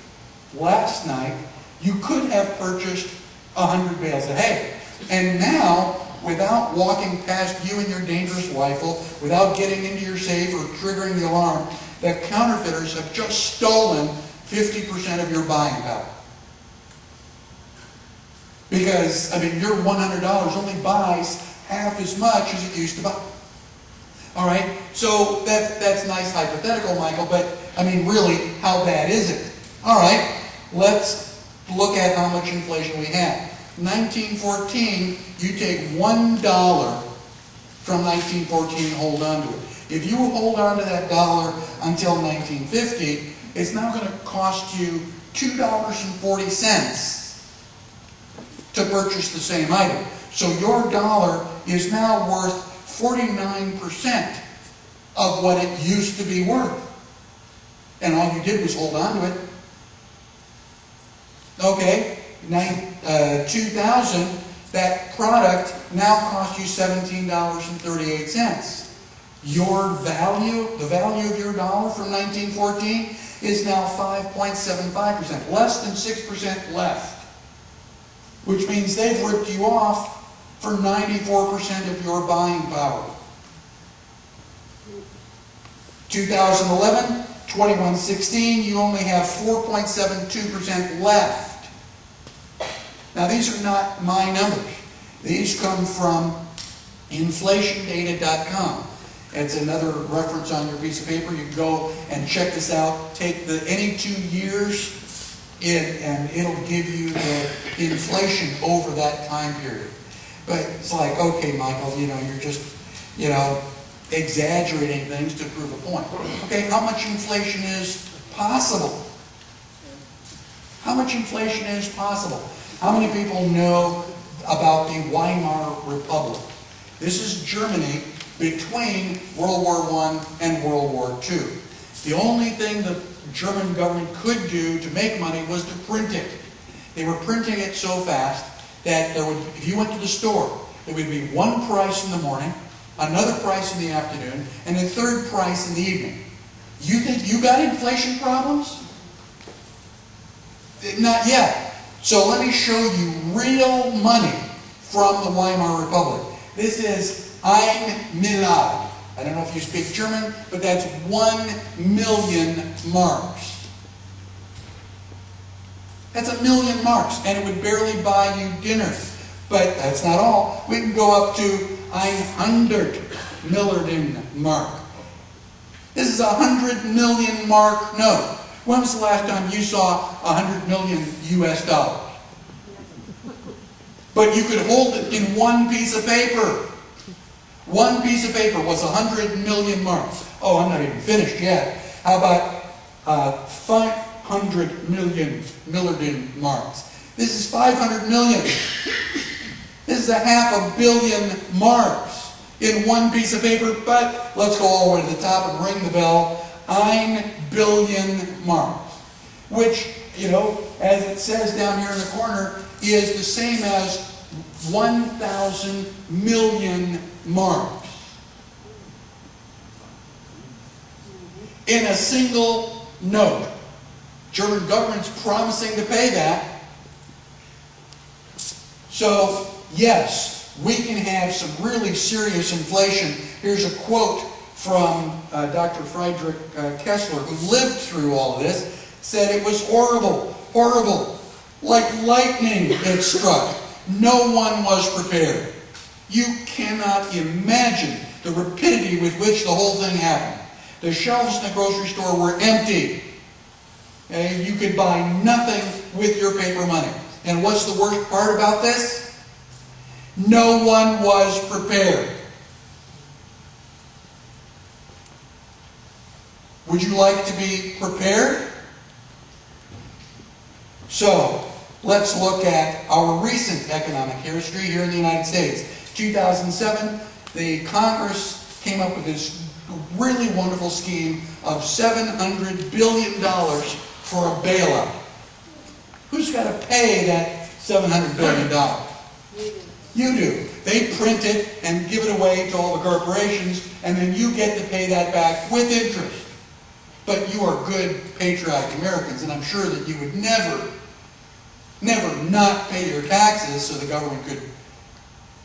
last night, you could have purchased 100 bales of hay. And now, without walking past you and your dangerous rifle, without getting into your safe or triggering the alarm, the counterfeiters have just stolen 50% of your buying power. Because, I mean, your $100 only buys half as much as it used to buy. All right? So that's nice hypothetical, Michael, but, I mean, really, how bad is it? All right, let's look at how much inflation we had. 1914, you take $1 from 1914 and hold on to it. If you hold on to that dollar until 1950, it's now going to cost you $2.40 to purchase the same item. So your dollar is now worth 49% of what it used to be worth. And all you did was hold on to it. Okay, 2000, that product now costs you $17.38. Your value, the value of your dollar from 1914 is now 5.75%, less than 6% left. Which means they've ripped you off for 94% of your buying power. 2011, 2116, you only have 4.72% left. Now these are not my numbers. These come from inflationdata.com. It's another reference on your piece of paper. You can go and check this out. Take any 2 years and it'll give you the inflation over that time period. But it's like, okay, Michael, you're just, exaggerating things to prove a point. Okay, how much inflation is possible? How much inflation is possible? How many people know about the Weimar Republic. This is Germany between World War I and World War II. The only thing the German government could do to make money was to print it. They were printing it so fast that there would, if you went to the store, there would be one price in the morning, another price in the afternoon, and a third price in the evening. You think you got inflation problems? Not yet. So let me show you real money from the Weimar Republic. This is ein Milliard. I don't know if you speak German, but that's 1,000,000 marks. That's 1,000,000 marks, and it would barely buy you dinner. But that's not all. We can go up to 100 Milliarden mark. This is a 100 million mark note. When was the last time you saw 100 million US dollars? But you could hold it in one piece of paper. One piece of paper was 100 million marks. Oh, I'm not even finished yet. How about 500 million Milliarden marks? This is 500 million. This is a 500 million marks in one piece of paper, but let's go all the way to the top and ring the bell. 1 billion marks, which, you know, as it says down here in the corner, is the same as 1,000 million marks. In a single note. German government's promising to pay that. So, yes, we can have some really serious inflation. Here's a quote from Dr. Friedrich Kessler, who lived through all of this, said it was horrible, horrible. Like lightning it struck. No one was prepared. You cannot imagine the rapidity with which the whole thing happened. The shelves in the grocery store were empty. And you could buy nothing with your paper money. And what's the worst part about this? No one was prepared. Would you like to be prepared? So, let's look at our recent economic history here in the United States. 2007, the Congress came up with this really wonderful scheme of $700 billion for a bailout. Who's got to pay that $700 billion? You do. They print it and give it away to all the corporations, and then you get to pay that back with interest. But you are good, patriotic Americans, and I'm sure that you would never not pay your taxes so the government could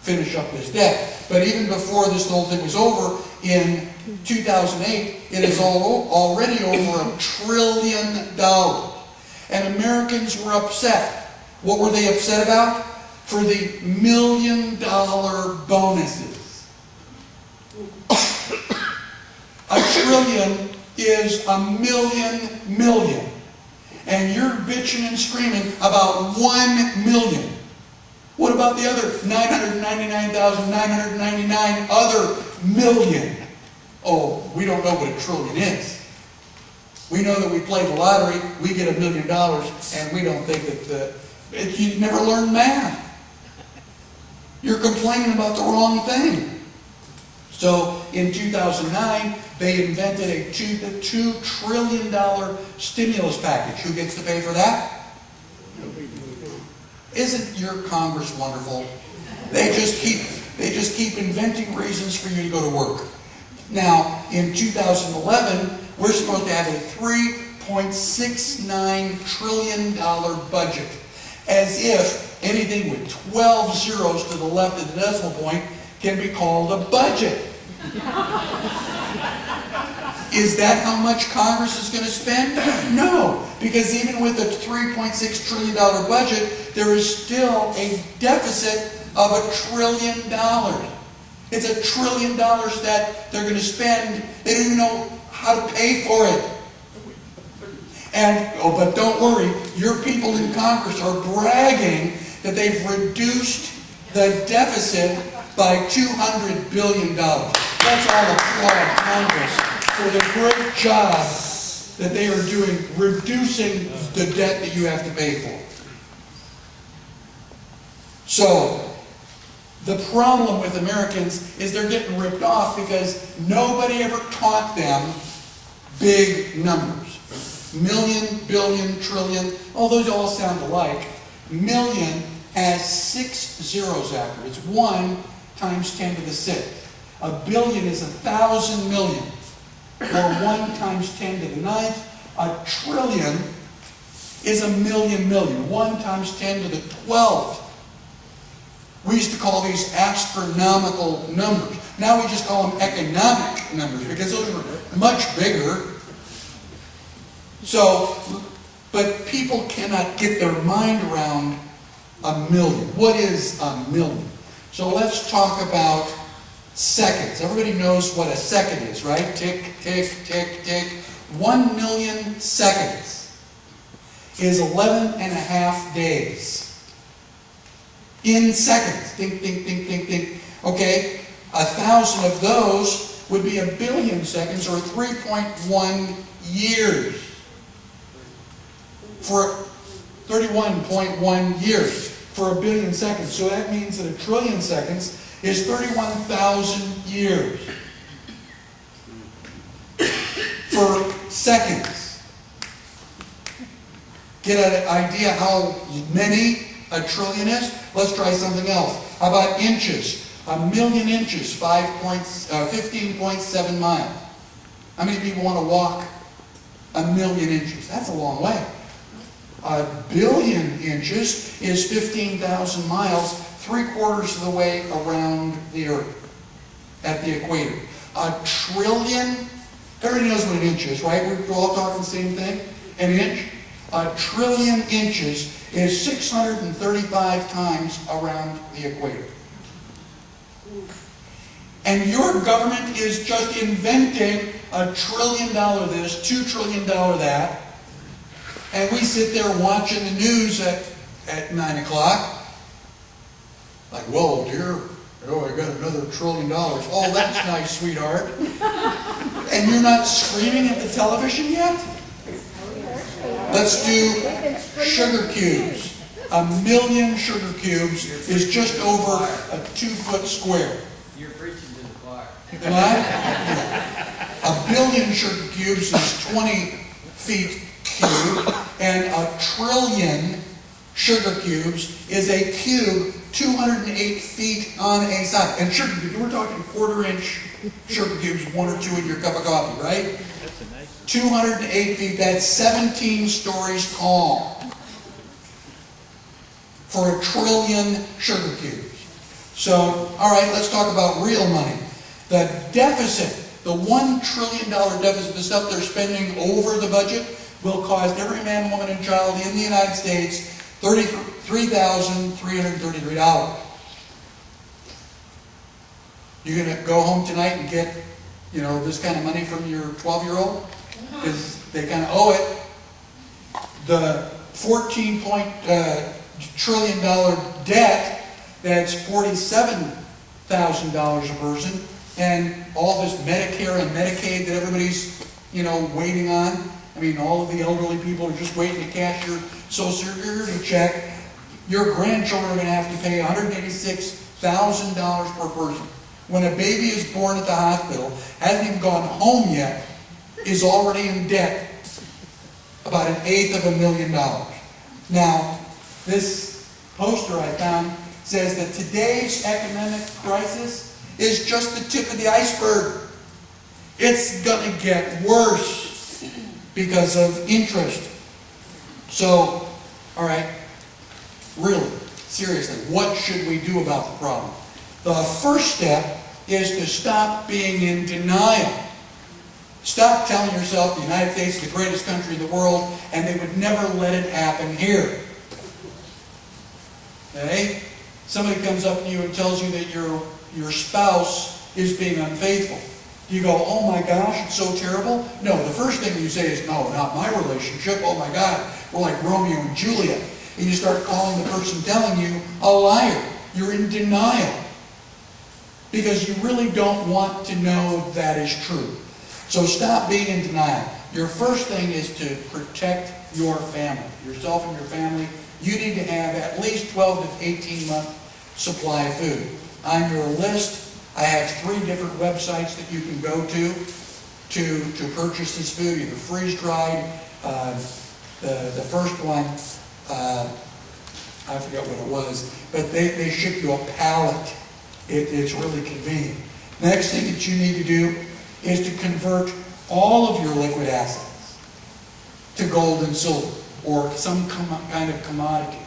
finish up this debt. But even before this whole thing was over, in 2008, it is already over $1 trillion. And Americans were upset. What were they upset about? For the $1 million bonuses. $1 trillion is 1,000,000 million. And you're bitching and screaming about 1 million. What about the other 999,999 other million? Oh, we don't know what $1 trillion is. We know that we play the lottery, we get $1 million, and we don't think that you never learned math. You're complaining about the wrong thing. So in 2009, they invented a $2 trillion stimulus package. Who gets to pay for that? Isn't your Congress wonderful? They just keep inventing reasons for you to go to work. Now, in 2011, we're supposed to have a $3.69 trillion budget. As if anything with 12 zeros to the left of the decimal point can be called a budget. Is that how much Congress is going to spend? No, because even with a $3.6 trillion budget, there is still a deficit of $1 trillion. It's $1 trillion that they're going to spend. They don't even know how to pay for it. And, oh, but don't worry, your people in Congress are bragging that they've reduced the deficit by $200 billion. Let's all applaud Congress for the great job that they are doing, reducing the debt that you have to pay for. So, The problem with Americans is they're getting ripped off because nobody ever taught them big numbers. Million, billion, trillion, oh, those all sound alike. Million has 6 zeros after it. It's 1 times 10 to the 6th. A billion is 1,000 million, or 1 times 10 to the 9th. A trillion is a million million, 1 times 10 to the 12th. We used to call these astronomical numbers. Now we just call them economic numbers because those are much bigger. So, but people cannot get their mind around a million. What is a million? So let's talk about seconds. Everybody knows what a second is, right? Tick, tick, tick, tick. 1 million seconds is 11 and a half days. In seconds. Ding, ding, ding, ding, ding. Okay, 1,000 of those would be 1 billion seconds, or 3.1 years. For 31.1 years for 1 billion seconds. So that means that 1 trillion seconds is 31,000 years. For seconds. Get an idea how many 1 trillion is? Let's try something else. How about inches? 1 million inches, 15.7 miles. How many people want to walk 1 million inches? That's a long way. 1 billion inches is 15,000 miles, 3/4 of the way around the Earth at the equator. 1 trillion, everybody knows what an inch is, right? We're all talking the same thing. An inch? 1 trillion inches is 635 times around the equator. And your government is just inventing $1 trillion this, $2 trillion that. And we sit there watching the news at 9 o'clock. Like, whoa, dear, oh, I got another $1 trillion. Oh, that's nice, sweetheart. And you're not screaming at the television yet? Let's do sugar cubes. 1 million sugar cubes is just over a 2-foot square. You're preaching to the choir. Am I? 1 billion sugar cubes is 20 feet cube, and 1 trillion sugar cubes is a cube 208 feet on a side. And sugar cubes, we're talking 1/4 inch sugar cubes, 1 or 2 in your cup of coffee, right? 208 feet, that's 17 stories tall for 1 trillion sugar cubes. So, all right, let's talk about real money. The deficit, the $1 trillion deficit, the stuff they're spending over the budget, will cost every man, woman, and child in the United States $33,333. You're going to go home tonight and get, this kind of money from your 12-year-old? Because they kind of owe it. The $14 trillion debt, that's $47,000 a person, and all this Medicare and Medicaid that everybody's, waiting on. I mean, all of the elderly people are just waiting to cash your Social Security check. Your grandchildren are going to have to pay $186,000 per person. When a baby is born at the hospital, hasn't even gone home yet, is already in debt about $1/8 Now, this poster I found says that today's economic crisis is just the tip of the iceberg. It's going to get worse because of interest. So, all right, really, seriously, what should we do about the problem? The first step is to stop being in denial. Stop telling yourself the United States is the greatest country in the world and they would never let it happen here. Okay? Somebody comes up to you and tells you that your spouse is being unfaithful. You go, oh my gosh, it's so terrible? No, the first thing you say is, no, not my relationship. Oh my God, we're like Romeo and Juliet. And you start calling the person telling you a liar. You're in denial. Because you really don't want to know that is true. So stop being in denial. Your first thing is to protect your family. Yourself and your family. You need to have at least 12 to 18 month supply of food. on your list, I have 3 different websites that you can go to purchase this food, either freeze-dried. The first one, I forget what it was, but they ship you a pallet. It's really convenient. Next thing that you need to do is to convert all of your liquid assets to gold and silver, or some kind of commodity.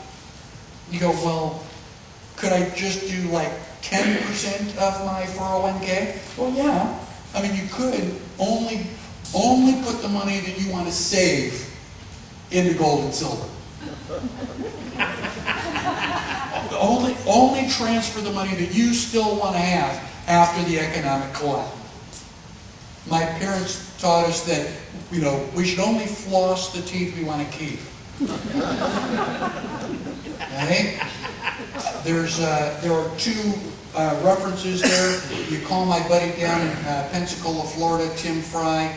You go, well, could I just do like 10% of my 401k? Well, yeah. I mean, you could only put the money that you want to save into gold and silver. Only transfer the money that you still want to have after the economic collapse. My parents taught us that, we should only floss the teeth we want to keep. Okay? There are 2 references there. You call my buddy down in Pensacola, Florida, Tim Fry,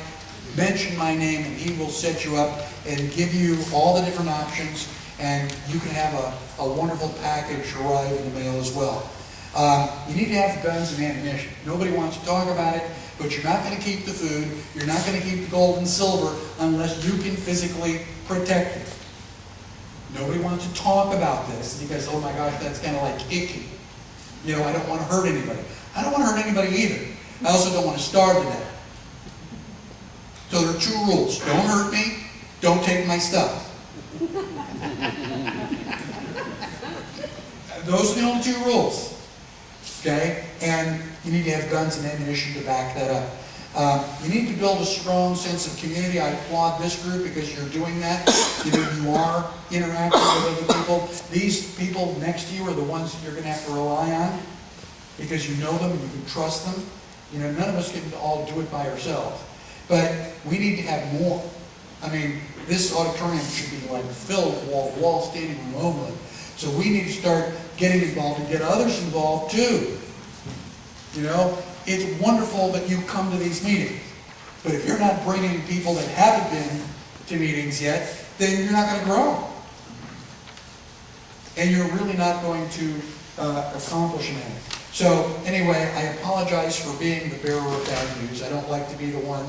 mention my name, and he will set you up and give you all the different options, and you can have a wonderful package arrive in the mail as well. You need to have guns and ammunition. Nobody wants to talk about it, but you're not going to keep the food, you're not going to keep the gold and silver unless you can physically protect it. Nobody wants to talk about this because, oh my gosh, that's kind of like icky. I don't want to hurt anybody. I don't want to hurt anybody either. I also don't want to starve to death. So there are 2 rules. Don't hurt me. Don't take my stuff. Those are the only 2 rules. Okay? And you need to have guns and ammunition to back that up. You need to build a strong sense of community. I applaud this group because you're doing that. You are interacting with other people. These people next to you are the ones that you're going to have to rely on because you know them and you can trust them. None of us can all do it by ourselves. But we need to have more. I mean, this auditorium should be like filled wall standing room only. So we need to start getting involved and get others involved too. It's wonderful that you come to these meetings. But if you're not bringing people that haven't been to meetings yet, then you're not going to grow. And you're really not going to accomplish anything. So anyway, I apologize for being the bearer of bad news. I don't like to be the one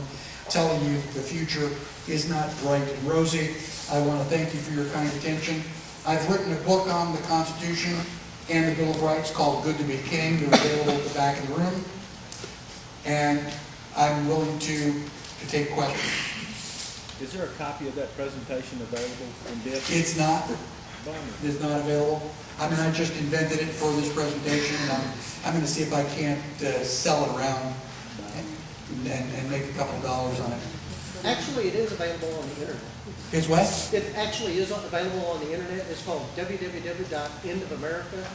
telling you the future is not bright and rosy. I want to thank you for your kind attention. I've written a book on the Constitution and the Bill of Rights called Good to Be King. They're available at the back of the room. And I'm willing to take questions. Is there a copy of that presentation available in depth? It's not. It's not available. I mean, I just invented it for this presentation, and I'm going to see if I can't sell it around and make a couple dollars on it. Actually, it is available on the internet. It's what? It actually is available on the internet. It's called www.endofamerica.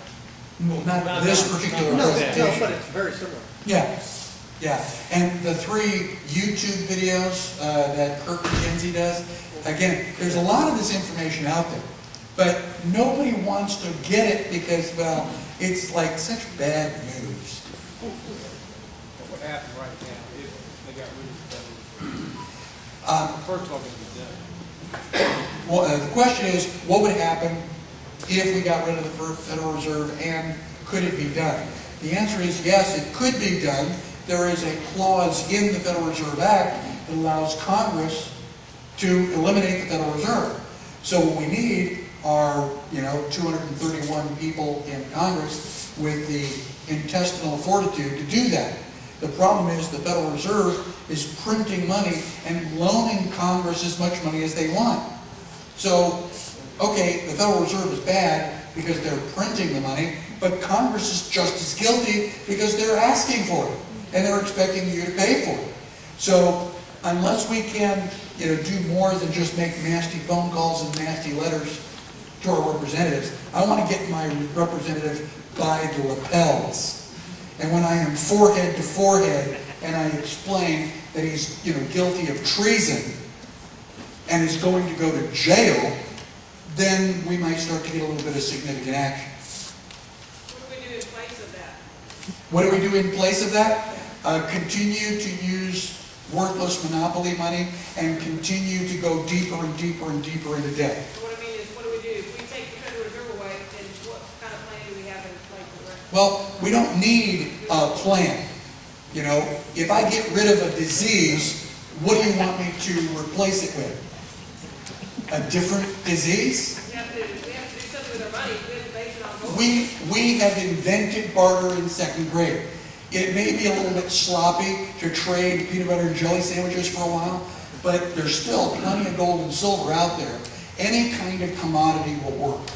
Well, not this particular No, presentation. but it's very similar. Yeah. Yeah. And the 3 YouTube videos that Kirk McKenzie does, again, there's a lot of this information out there. But nobody wants to get it because, well, it's like such bad news. What happened right now if they got rid of the first of all, going to be done? Well, the question is, what would happen if we got rid of the Federal Reserve, and could it be done? The answer is yes, it could be done. There is a clause in the Federal Reserve Act that allows Congress to eliminate the Federal Reserve. So what we need are, 231 people in Congress with the intestinal fortitude to do that. The problem is the Federal Reserve is printing money and loaning Congress as much money as they want. So, okay, the Federal Reserve is bad because they're printing the money, but Congress is just as guilty because they're asking for it and they're expecting you to pay for it. So, unless we can, do more than just make nasty phone calls and nasty letters to our representatives, I want to get my representative by the lapels. And when I am forehead to forehead and I explain that he's guilty of treason and is going to go to jail, then we might start to get a little bit of significant action. What do we do in place of that? What do we do in place of that? Continue to use worthless monopoly money and continue to go deeper and deeper and deeper into debt. So what I mean is, what do we do? If we take the Federal Reserve away, then what kind of plan do we have in place for the rest? Well, we don't need a plan. You know, if I get rid of a disease, what do you want me to replace it with? A different disease? We have to do something with our money. We have to base it on gold. We have invented barter in second grade. It may be a little bit sloppy to trade peanut butter and jelly sandwiches for a while, but there's still plenty of gold and silver out there. Any kind of commodity will work.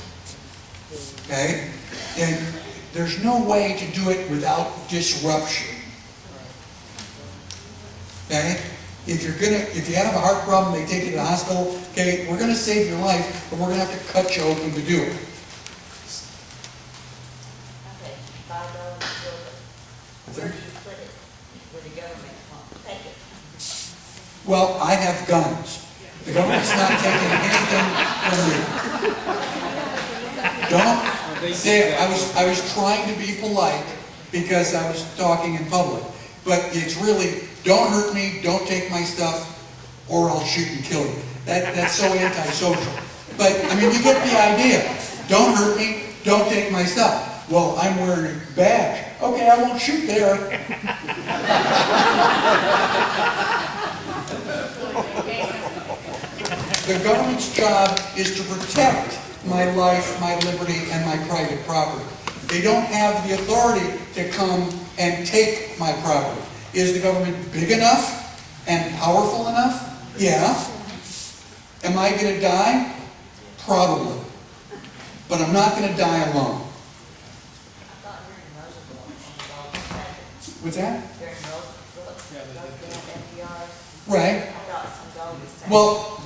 Okay? And there's no way to do it without disruption. Okay? If you have a heart problem, they take you to the hospital. Okay, we're going to save your life, but we're going to have to cut you open to do it. Okay, $5 silver. Where do you put it? Where the government won't take it? Well, I have guns. The government's not taking anything from you. Don't say I was trying to be polite because I was talking in public, but it's really, don't hurt me, don't take my stuff, or I'll shoot and kill you. That's so antisocial. But I mean, you get the idea. Don't hurt me, don't take my stuff. Well, I'm wearing a badge. Okay, I won't shoot there. The government's job is to protect my life, my liberty, and my private property. They don't have the authority to come and take my property. Is the government big enough and powerful enough? Yeah. Am I going to die? Probably. But I'm not going to die alone. I thought during Roosevelt, What's that? during Roosevelt, FDR's, Right. I thought some gold was taken. Well,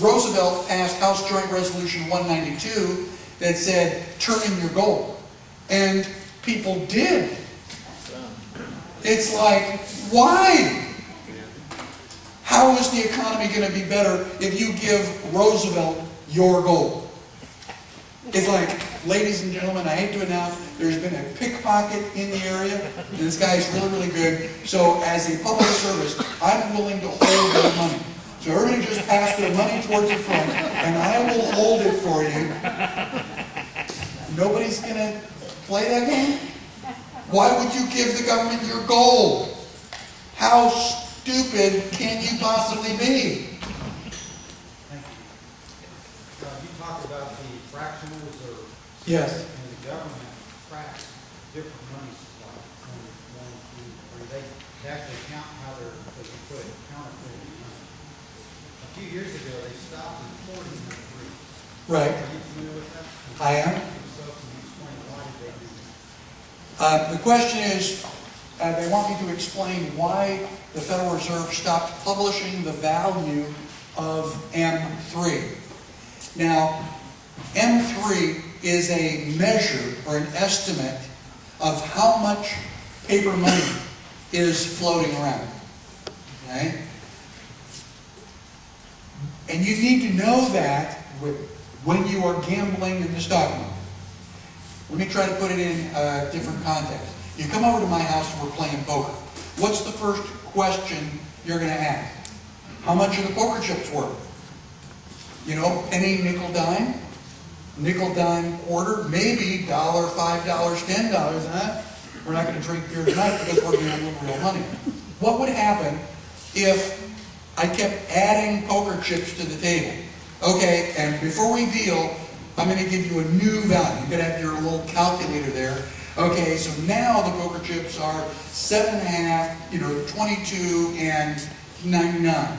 Roosevelt passed House Joint Resolution 192 that said, turn in your gold. And people did. It's like, why? How is the economy going to be better if you give Roosevelt your gold? It's like, ladies and gentlemen, I hate to announce there's been a pickpocket in the area, and this guy's really, really good. So as a public service, I'm willing to hold their money. So everybody just pass their money towards the front, and I will hold it for you. Nobody's going to play that game? Why would you give the government your gold? How stupid can you possibly be? You talked about the fractional reserve. Yes. And the government tracks different money supplies. They actually count how they can put it, counterfeit money. A few years ago, they stopped importing the free. Right. Are you familiar with that? I am. So can you explain why did they do that? The question is, they want me to explain why the Federal Reserve stopped publishing the value of M3. Now, M3 is a measure or an estimate of how much paper money is floating around. Okay? And you need to know that when you are gambling in the stock market. Let me try to put it in a different context. You come over to my house and we're playing poker. What's the first question you're going to ask? How much are the poker chips worth? You know, penny, nickel, dime? Nickel, dime, quarter? Maybe $1, $5, $10, huh? We're not going to drink beer tonight because we're gambling real money. What would happen if I kept adding poker chips to the table? Okay, and before we deal, I'm going to give you a new value. You're going to have your little calculator there. Okay, so now the poker chips are 7.5, 22, and 99.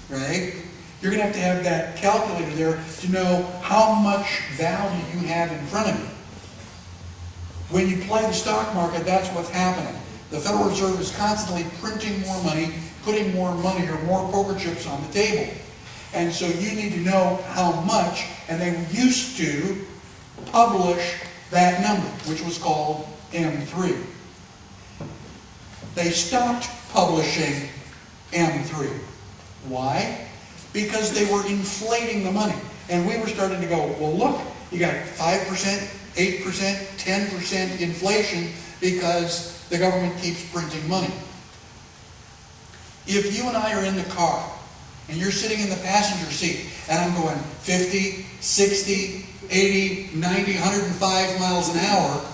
Right? You're going to have that calculator there to know how much value you have in front of you. When you play the stock market, that's what's happening. The Federal Reserve is constantly printing more money, putting more money or more poker chips on the table. And so you need to know how much, and they used to publish that number, which was called M3. They stopped publishing M3. Why? Because they were inflating the money. And we were starting to go, well, look, you got 5%, 8%, 10% inflation because the government keeps printing money. If you and I are in the car and you're sitting in the passenger seat, and I'm going 50, 60, 80, 90, 105 miles an hour,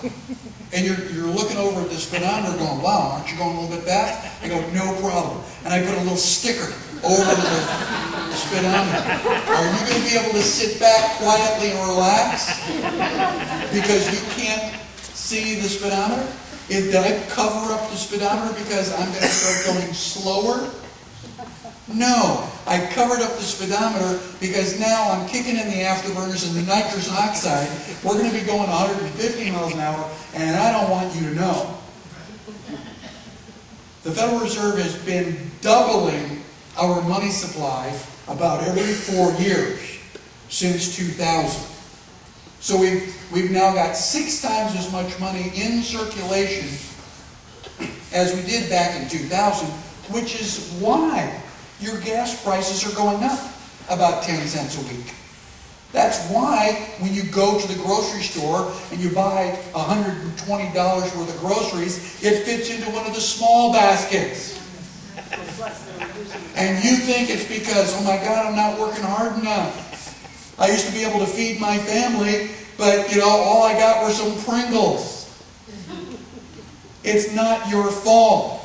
and you're looking over at the speedometer going, wow, aren't you going a little bit fast? I go, no problem. And I put a little sticker over the speedometer. Are you going to be able to sit back quietly and relax because you can't see the speedometer? Did I cover up the speedometer because I'm going to start going slower? No, I covered up the speedometer because now I'm kicking in the afterburners and the nitrous oxide. We're going to be going 150 miles an hour, and I don't want you to know. The Federal Reserve has been doubling our money supply about every 4 years since 2000. So we've now got 6 times as much money in circulation as we did back in 2000, which is why your gas prices are going up about 10 cents a week. That's why when you go to the grocery store and you buy $120 worth of groceries, it fits into one of the small baskets. And you think it's because, oh my God, I'm not working hard enough. I used to be able to feed my family, but all I got were some Pringles. It's not your fault.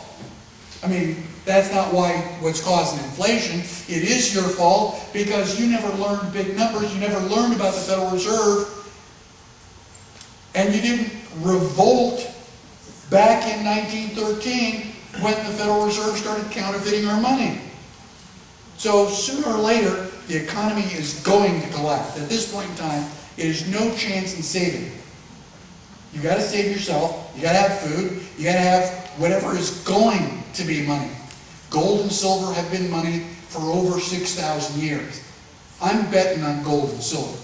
I mean, that's not what's causing inflation. It is your fault because you never learned big numbers. You never learned about the Federal Reserve. And you didn't revolt back in 1913 when the Federal Reserve started counterfeiting our money. So sooner or later, the economy is going to collapse. At this point in time, it is no chance in saving. You got to save yourself. You got to have food. You got to have whatever is going to be money. Gold and silver have been money for over 6,000 years. I'm betting on gold and silver.